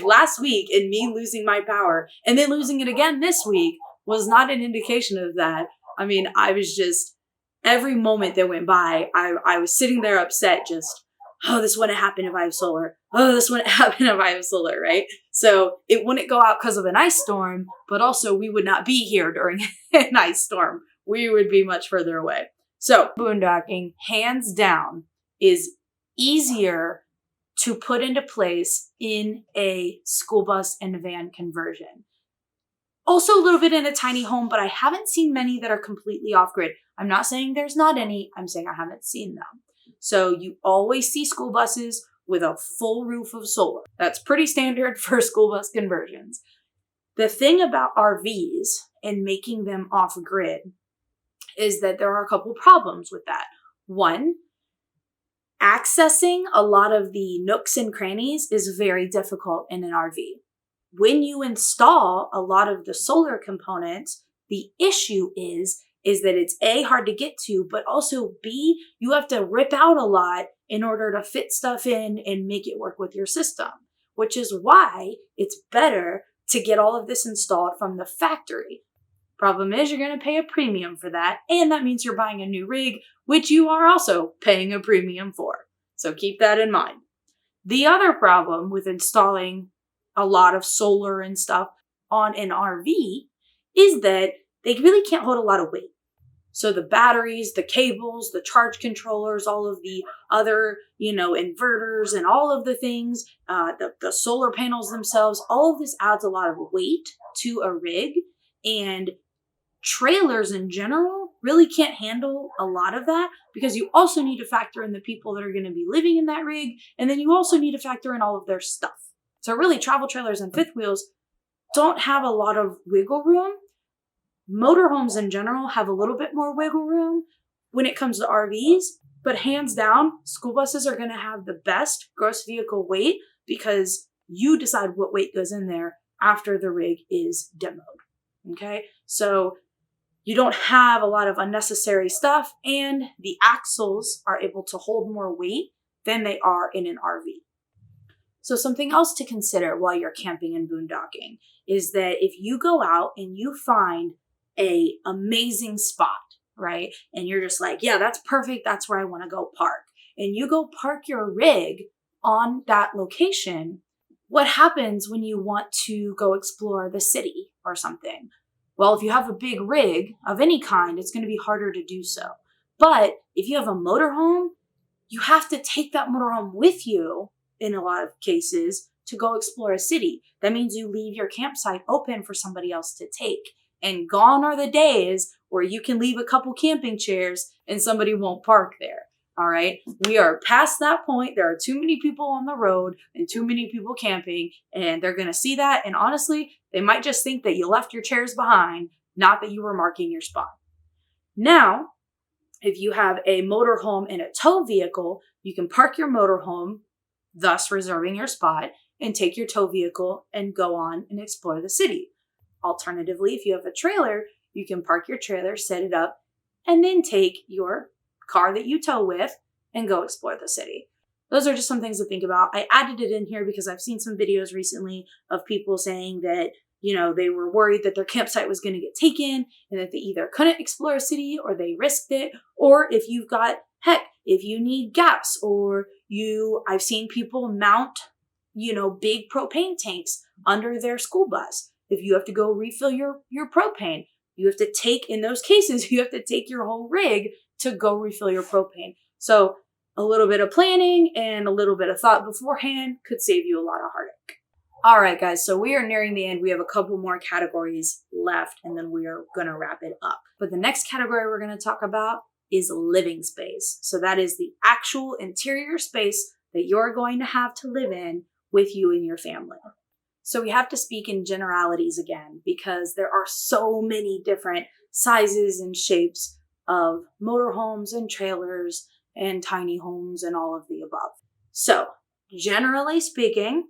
last week and me losing my power and then losing it again this week was not an indication of that, I mean, I was just, every moment that went by, I was sitting there upset, just, oh, this wouldn't happen if I have solar. Oh, this wouldn't happen if I have solar, right? So it wouldn't go out because of an ice storm, but also we would not be here during an ice storm. We would be much further away. So boondocking, hands down, is easier to put into place in a school bus and van conversion. Also a little bit in a tiny home, but I haven't seen many that are completely off-grid. I'm not saying there's not any, I'm saying I haven't seen them. So you always see school buses with a full roof of solar. That's pretty standard for school bus conversions. The thing about RVs and making them off-grid is that there are a couple problems with that. One, accessing a lot of the nooks and crannies is very difficult in an RV. When you install a lot of the solar components, the issue is that it's A, hard to get to, but also B, you have to rip out a lot in order to fit stuff in and make it work with your system, which is why it's better to get all of this installed from the factory. Problem is, you're going to pay a premium for that, and that means you're buying a new rig, which you are also paying a premium for. So keep that in mind. The other problem with installing a lot of solar and stuff on an RV is that they really can't hold a lot of weight. So the batteries, the cables, the charge controllers, all of the other, inverters and all of the things, the solar panels themselves, all of this adds a lot of weight to a rig, and trailers in general really can't handle a lot of that because you also need to factor in the people that are going to be living in that rig, and then you also need to factor in all of their stuff. So really, travel trailers and fifth wheels don't have a lot of wiggle room. Motorhomes in general have a little bit more wiggle room when it comes to RVs, but hands down, school buses are going to have the best gross vehicle weight because you decide what weight goes in there after the rig is demoed. Okay, so you don't have a lot of unnecessary stuff, and the axles are able to hold more weight than they are in an RV. So something else to consider while you're camping and boondocking is that if you go out and you find a amazing spot, right? And you're just like, yeah, that's perfect. That's where I want to go park. And you go park your rig on that location. What happens when you want to go explore the city or something? Well, if you have a big rig of any kind, it's going to be harder to do so. But if you have a motorhome, you have to take that motorhome with you in a lot of cases to go explore a city. That means you leave your campsite open for somebody else to take. And gone are the days where you can leave a couple camping chairs and somebody won't park there. All right. We are past that point. There are too many people on the road and too many people camping, and they're going to see that. And honestly, they might just think that you left your chairs behind, not that you were marking your spot. Now, if you have a motorhome and a tow vehicle, you can park your motorhome, thus reserving your spot, and take your tow vehicle and go on and explore the city. Alternatively, if you have a trailer, you can park your trailer, set it up, and then take your car that you tow with and go explore the city. Those are just some things to think about. I added it in here because I've seen some videos recently of people saying that, they were worried that their campsite was going to get taken and that they either couldn't explore a city or they risked it. Or if you've got, if you need gas or I've seen people mount, big propane tanks under their school bus. If you have to go refill your propane, you have to take your whole rig to go refill your propane. So a little bit of planning and a little bit of thought beforehand could save you a lot of heartache. All right, guys, so we are nearing the end. We have a couple more categories left, and then we are going to wrap it up. But the next category we're going to talk about is living space. So that is the actual interior space that you're going to have to live in with you and your family. So we have to speak in generalities again because there are so many different sizes and shapes of motorhomes and trailers and tiny homes and all of the above. So generally speaking,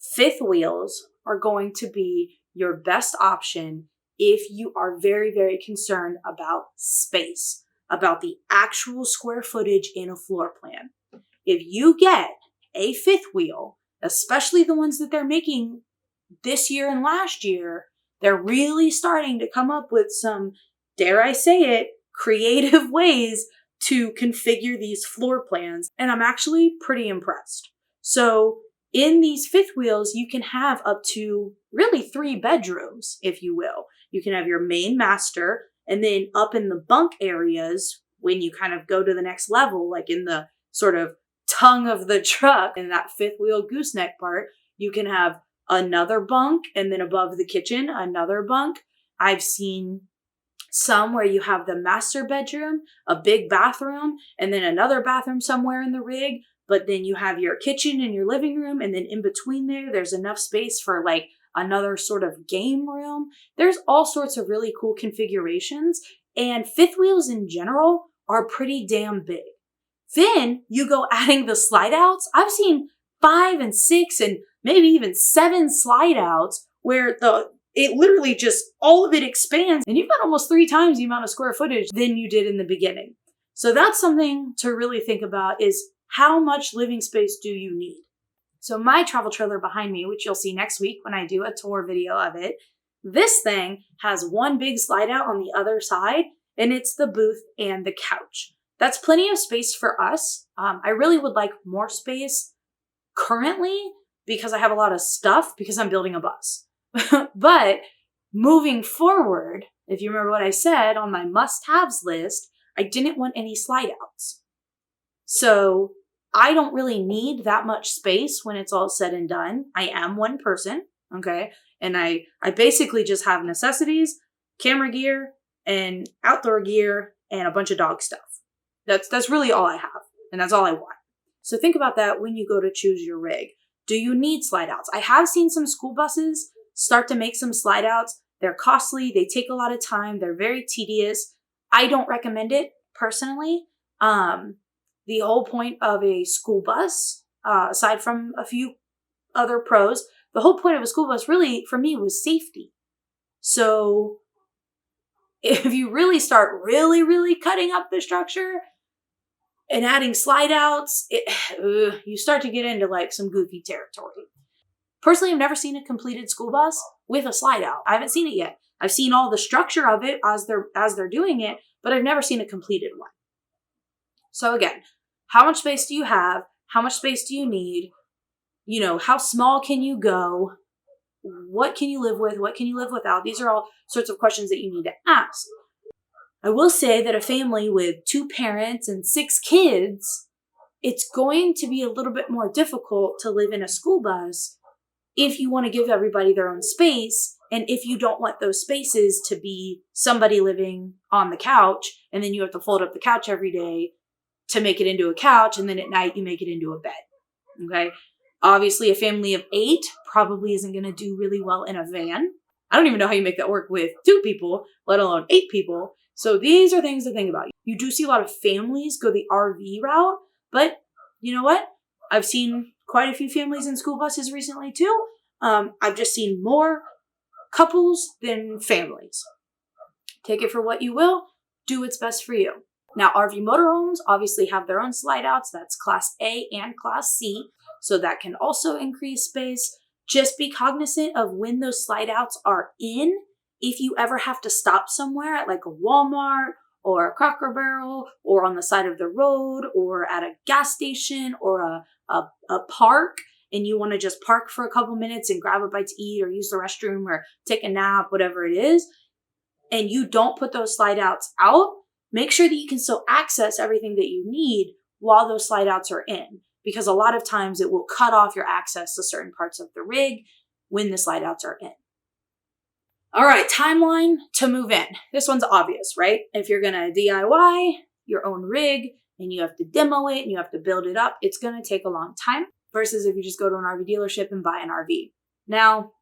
fifth wheels are going to be your best option if you are very, very concerned about space, about the actual square footage in a floor plan. If you get a fifth wheel, especially the ones that they're making this year and last year, they're really starting to come up with some, dare I say it, creative ways to configure these floor plans. And I'm actually pretty impressed. So in these fifth wheels, you can have up to really 3 bedrooms, if you will. You can have your main master, and then up in the bunk areas, when you kind of go to the next level, like in the sort of tongue of the truck, in that fifth wheel gooseneck part, you can have another bunk, and then above the kitchen, another bunk. I've seen some where you have the master bedroom, a big bathroom, and then another bathroom somewhere in the rig. But then you have your kitchen and your living room, and then in between there's enough space for like another sort of game room. There's all sorts of really cool configurations, and fifth wheels in general are pretty damn big. Then you go adding the slide outs. I've seen 5 and 6 and maybe even 7 slide outs where it literally just, all of it expands, and you've got almost 3 times the amount of square footage than you did in the beginning. So that's something to really think about, is how much living space do you need? So my travel trailer behind me, which you'll see next week when I do a tour video of it, this thing has one big slide out on the other side, and it's the booth and the couch. That's plenty of space for us. I really would like more space currently because I have a lot of stuff because I'm building a bus. But moving forward, if you remember what I said on my must-haves list, I didn't want any slide outs. So I don't really need that much space when it's all said and done. I am one person, okay? And I basically just have necessities, camera gear, and outdoor gear, and a bunch of dog stuff. That's really all I have, and that's all I want. So think about that when you go to choose your rig. Do you need slide outs? I have seen some school buses start to make some slide outs. They're costly. They take a lot of time. They're very tedious. I don't recommend it personally. The whole point of a school bus, aside from a few other pros, the whole point of a school bus really, for me, was safety. So if you really start really cutting up the structure and adding slide outs, you start to get into like some goofy territory. Personally, I've never seen a completed school bus with a slide out. I haven't seen it yet. I've seen all the structure of it as they're doing it, but I've never seen a completed one. So again, how much space do you have? How much space do you need? You know, how small can you go? What can you live with? What can you live without? These are all sorts of questions that you need to ask. I will say that a family with 2 parents and 6 kids, it's going to be a little bit more difficult to live in a school bus if you want to give everybody their own space, and if you don't want those spaces to be somebody living on the couch, and then you have to fold up the couch every day to make it into a couch, and then at night you make it into a bed, okay? Obviously, a family of 8 probably isn't going to do really well in a van. I don't even know how you make that work with 2 people, let alone 8 people. So these are things to think about. You do see a lot of families go the RV route, but you know what? I've seen quite a few families in school buses recently too. I've just seen more couples than families. Take it for what you will. Do what's best for you. Now, RV motorhomes obviously have their own slide outs. That's Class A and Class C. So that can also increase space. Just be cognizant of when those slide outs are in. If you ever have to stop somewhere at like a Walmart or a Cracker Barrel or on the side of the road or at a gas station or a park, and you want to just park for a couple minutes and grab a bite to eat or use the restroom or take a nap, whatever it is, and you don't put those slide outs out, make sure that you can still access everything that you need while those slide outs are in, because a lot of times it will cut off your access to certain parts of the rig when the slide outs are in. All right, timeline to move in. This one's obvious, right? If you're going to DIY your own rig and you have to demo it and you have to build it up, it's going to take a long time versus if you just go to an RV dealership and buy an RV. Now,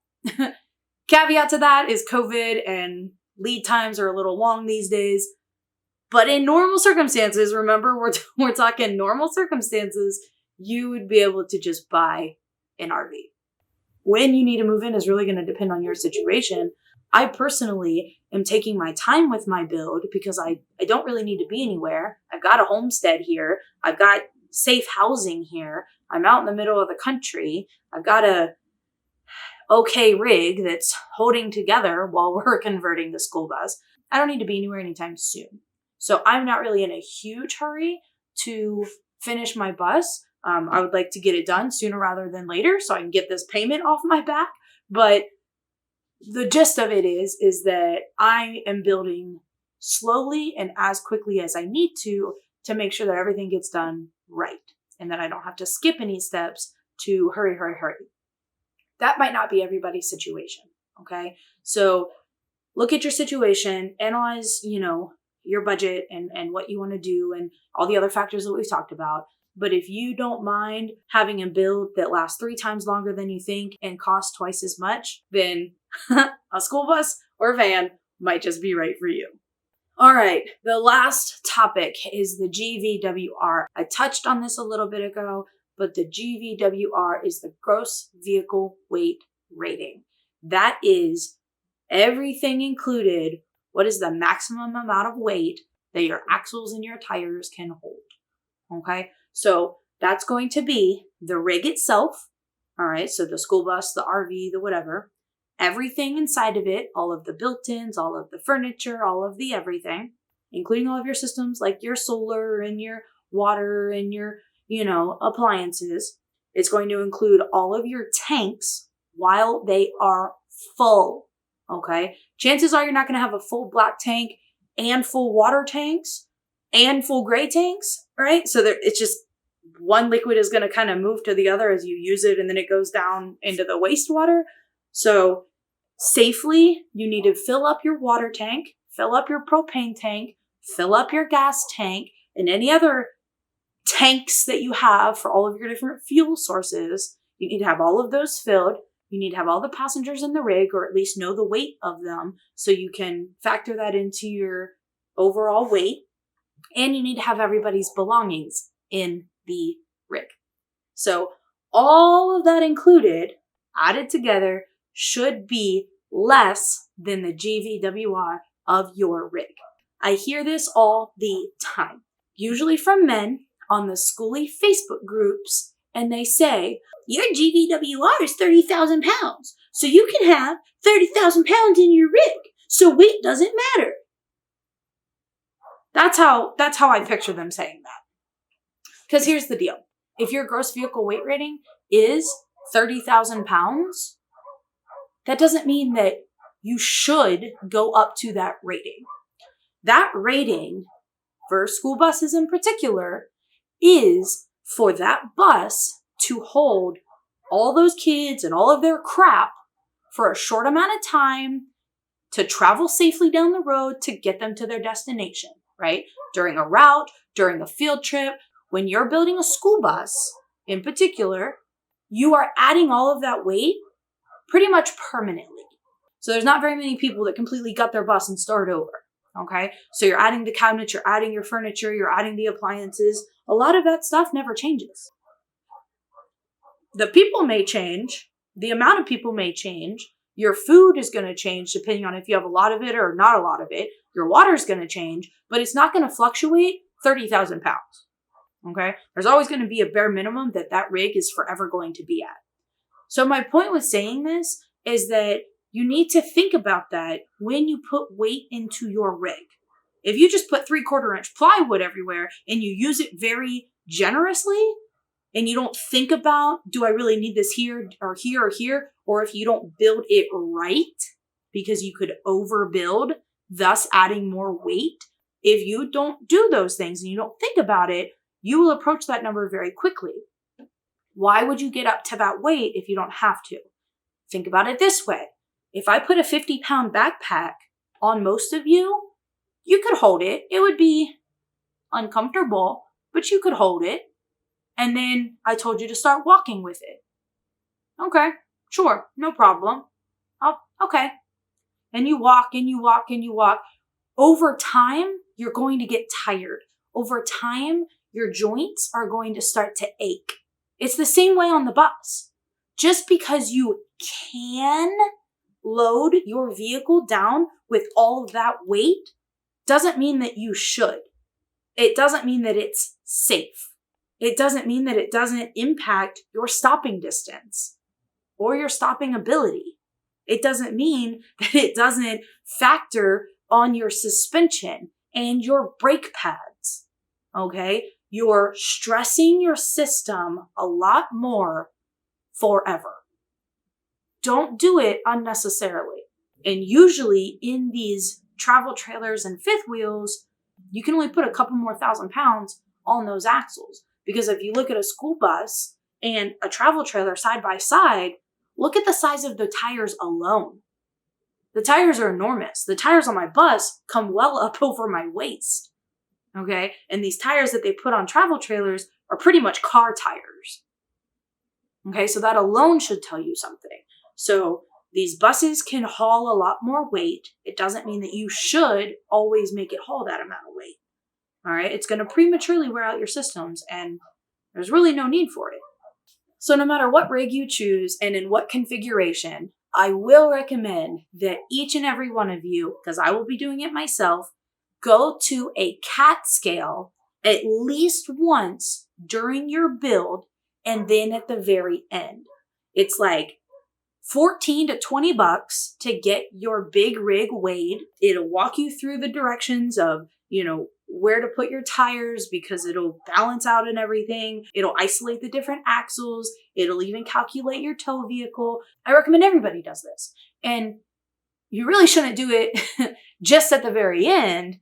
caveat to that is COVID and lead times are a little long these days. But in normal circumstances, remember, we're talking normal circumstances, you would be able to just buy an RV. When you need to move in is really going to depend on your situation. I personally am taking my time with my build because I don't really need to be anywhere. I've got a homestead here. I've got safe housing here. I'm out in the middle of the country. I've got a okay rig that's holding together while we're converting the school bus. I don't need to be anywhere anytime soon. So I'm not really in a huge hurry to finish my bus. I would like to get it done sooner rather than later so I can get this payment off my back. But the gist of it is that I am building slowly and as quickly as I need to make sure that everything gets done right. and that I don't have to skip any steps to hurry, hurry, hurry. That might not be everybody's situation, okay? So look at your situation, analyze, your budget and what you want to do and all the other factors that we've talked about. But if you don't mind having a build that lasts 3 times longer than you think and costs twice as much, then a school bus or van might just be right for you. All right, the last topic is the GVWR. I touched on this a little bit ago, but the GVWR is the gross vehicle weight rating. That is everything included. What is the maximum amount of weight that your axles and your tires can hold? Okay, so that's going to be the rig itself. All right, so the school bus, the RV, the whatever, everything inside of it, all of the built-ins, all of the furniture, all of the everything, including all of your systems like your solar and your water and your, appliances. It's going to include all of your tanks while they are full. Okay. Chances are you're not going to have a full black tank and full water tanks and full gray tanks, right? So it's just one liquid is going to kind of move to the other as you use it, and then it goes down into the wastewater. So safely, you need to fill up your water tank, fill up your propane tank, fill up your gas tank, and any other tanks that you have for all of your different fuel sources. You need to have all of those filled. You need to have all the passengers in the rig, or at least know the weight of them, so you can factor that into your overall weight. And you need to have everybody's belongings in the rig. So all of that included, added together, should be less than the GVWR of your rig. I hear this all the time, usually from men on the Skoolie Facebook groups, and they say, your GVWR is 30,000 pounds, so you can have 30,000 pounds in your rig, so weight doesn't matter. That's how I picture them saying that. Because here's the deal. If your gross vehicle weight rating is 30,000 pounds, that doesn't mean that you should go up to that rating. That rating, for school buses in particular, is for that bus to hold all those kids and all of their crap for a short amount of time to travel safely down the road to get them to their destination, right? During a route, during a field trip, when you're building a school bus in particular, you are adding all of that weight pretty much permanently. So there's not very many people that completely gut their bus and start over. Okay. So you're adding the cabinets, you're adding your furniture, you're adding the appliances. A lot of that stuff never changes. The people may change. The amount of people may change. Your food is going to change depending on if you have a lot of it or not a lot of it. Your water is going to change, but it's not going to fluctuate 30,000 pounds. Okay. There's always going to be a bare minimum that rig is forever going to be at. So my point with saying this is that you need to think about that when you put weight into your rig. If you just put 3/4 inch plywood everywhere and you use it very generously and you don't think about, do I really need this here or here or here? Or if you don't build it right because you could overbuild, thus adding more weight. If you don't do those things and you don't think about it, you will approach that number very quickly. Why would you get up to that weight if you don't have to? Think about it this way. If I put a 50-pound backpack on most of you, you could hold it. It would be uncomfortable, but you could hold it. And then I told you to start walking with it. Okay, sure, no problem. Oh, okay. And you walk and you walk and you walk. Over time, you're going to get tired. Over time, your joints are going to start to ache. It's the same way on the bus. Just because you can load your vehicle down with all of that weight doesn't mean that you should. It doesn't mean that it's safe. It doesn't mean that it doesn't impact your stopping distance or your stopping ability. It doesn't mean that it doesn't factor on your suspension and your brake pads. Okay? You're stressing your system a lot more forever. Don't do it unnecessarily. And usually in these travel trailers and fifth wheels, you can only put a couple more 1,000 pounds on those axles. Because if you look at a school bus and a travel trailer side by side, look at the size of the tires alone. The tires are enormous. The tires on my bus come well up over my waist. Okay? And these tires that they put on travel trailers are pretty much car tires. Okay? So that alone should tell you something. So these buses can haul a lot more weight. It doesn't mean that you should always make it haul that amount of weight. All right? It's going to prematurely wear out your systems, and there's really no need for it. So no matter what rig you choose and in what configuration, I will recommend that each and every one of you, because I will be doing it myself, go to a CAT scale at least once during your build and then at the very end. It's like $14 to $20 to get your big rig weighed. It'll walk you through the directions of, where to put your tires because it'll balance out and everything. It'll isolate the different axles. It'll even calculate your tow vehicle. I recommend everybody does this. And you really shouldn't do it just at the very end,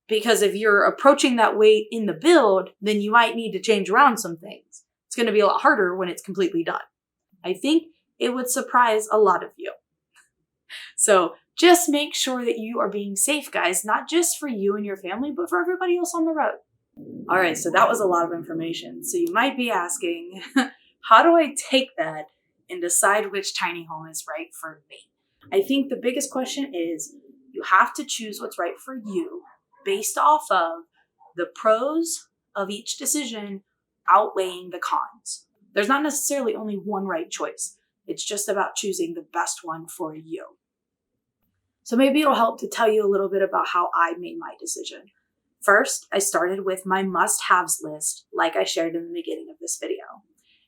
because if you're approaching that weight in the build, then you might need to change around some things. It's going to be a lot harder when it's completely done. I think it would surprise a lot of you. So just make sure that you are being safe, guys, not just for you and your family, but for everybody else on the road. All right, so that was a lot of information. So you might be asking, how do I take that and decide which tiny home is right for me? I think the biggest question is you have to choose what's right for you based off of the pros of each decision outweighing the cons. There's not necessarily only one right choice. It's just about choosing the best one for you. So maybe it'll help to tell you a little bit about how I made my decision. First, I started with my must-haves list, like I shared in the beginning of this video.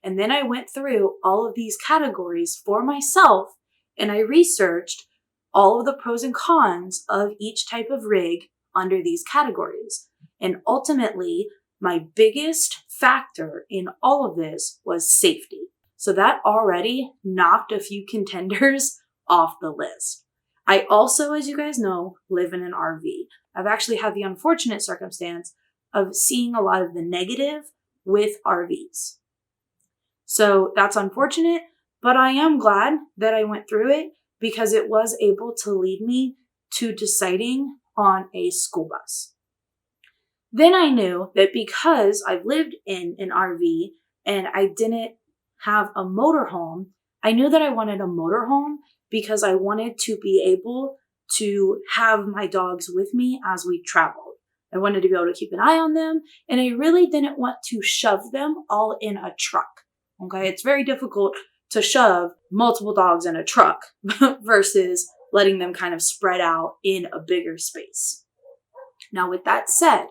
And then I went through all of these categories for myself, and I researched all of the pros and cons of each type of rig under these categories. And ultimately, my biggest factor in all of this was safety. So that already knocked a few contenders off the list. I also, as you guys know, live in an RV. I've actually had the unfortunate circumstance of seeing a lot of the negative with RVs. So that's unfortunate, but I am glad that I went through it because it was able to lead me to deciding on a school bus. Then I knew that because I've lived in an RV and I didn't have a motorhome, I knew that I wanted a motorhome because I wanted to be able to have my dogs with me as we traveled. I wanted to be able to keep an eye on them, and I really didn't want to shove them all in a truck. Okay, it's very difficult to shove multiple dogs in a truck versus letting them kind of spread out in a bigger space. Now, with that said,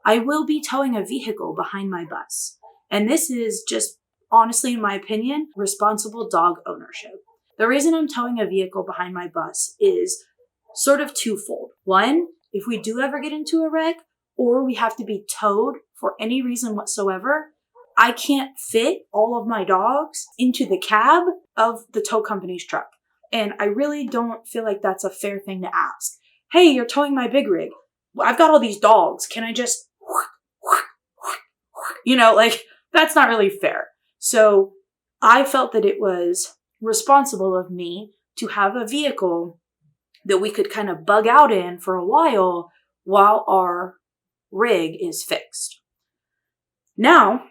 I will be towing a vehicle behind my bus, and this is just, honestly, in my opinion, responsible dog ownership. The reason I'm towing a vehicle behind my bus is sort of twofold. One, if we do ever get into a wreck or we have to be towed for any reason whatsoever, I can't fit all of my dogs into the cab of the tow company's truck. And I really don't feel like that's a fair thing to ask. Hey, you're towing my big rig. I've got all these dogs. Can I just, that's not really fair. So I felt that it was responsible of me to have a vehicle that we could kind of bug out in for a while our rig is fixed. Now,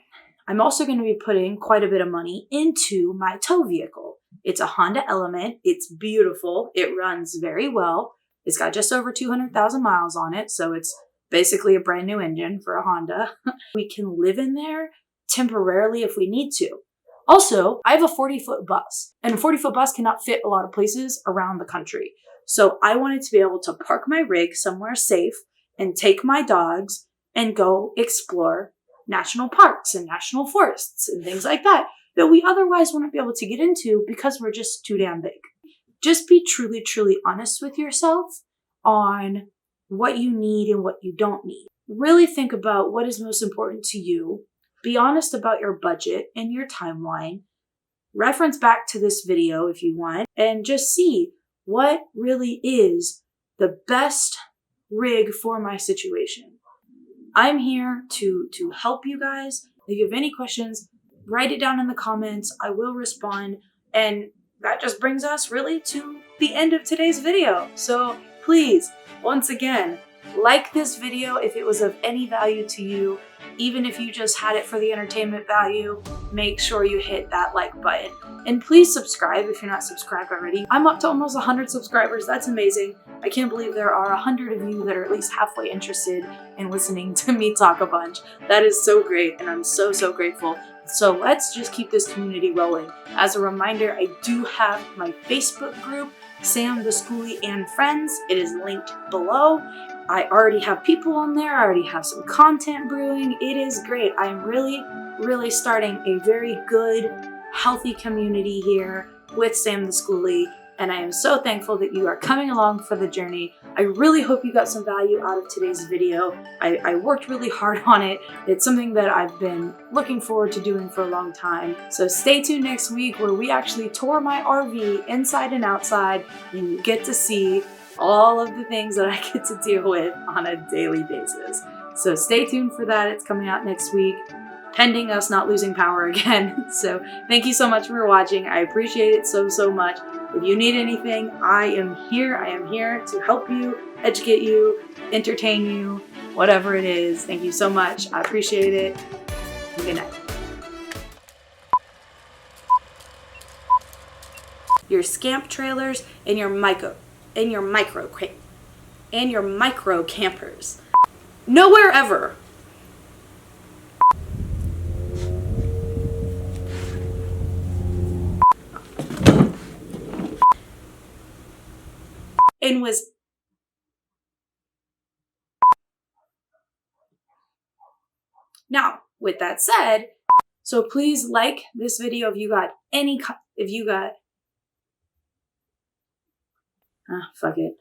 I'm also going to be putting quite a bit of money into my tow vehicle. It's a Honda Element. It's beautiful. It runs very well. It's got just over 200,000 miles on it, so it's basically a brand new engine for a Honda. We can live in there temporarily if we need to. Also, I have a 40-foot bus, and a 40-foot bus cannot fit a lot of places around the country. So I wanted to be able to park my rig somewhere safe and take my dogs and go explore national parks and national forests and things like that we otherwise wouldn't be able to get into because we're just too damn big. Just be truly, truly honest with yourself on what you need and what you don't need. Really think about what is most important to you. Be honest about your budget and your timeline. Reference back to this video if you want, and just see what really is the best rig for my situation. I'm here to help you guys If you have any questions, write it down in the comments. I will respond. And that just brings us really to the end of today's video. So please, once again, like this video if it was of any value to you. Even if you just had it for the entertainment value, make sure you hit that like button. And please subscribe if you're not subscribed already. I'm up to almost 100 subscribers. That's amazing. I can't believe there are 100 of you that are at least halfway interested in listening to me talk a bunch. That is so great, and I'm so, so grateful. So let's just keep this community rolling. As a reminder, I do have my Facebook group, Sam the Skoolie and Friends. It is linked below. I already have people on there. I already have some content brewing. It is great. I'm really starting a very good, healthy community here with Sam the Skoolie, and I am so thankful that you are coming along for the journey. I really hope you got some value out of today's video. I worked really hard on it. It's something that I've been looking forward to doing for a long time. So stay tuned next week where we actually tour my RV inside and outside, and you get to see all of the things that I get to deal with on a daily basis. So stay tuned for that. It's coming out next week, pending us not losing power again. So thank you so much for watching. I appreciate it so, so much. If you need anything, I am here. I am here to help you, educate you, entertain you, whatever it is. Thank you so much. I appreciate it. Good night. Your scamp trailers and your micro campers. Nowhere ever. And was now, with that said, so please like this video if you got fuck it.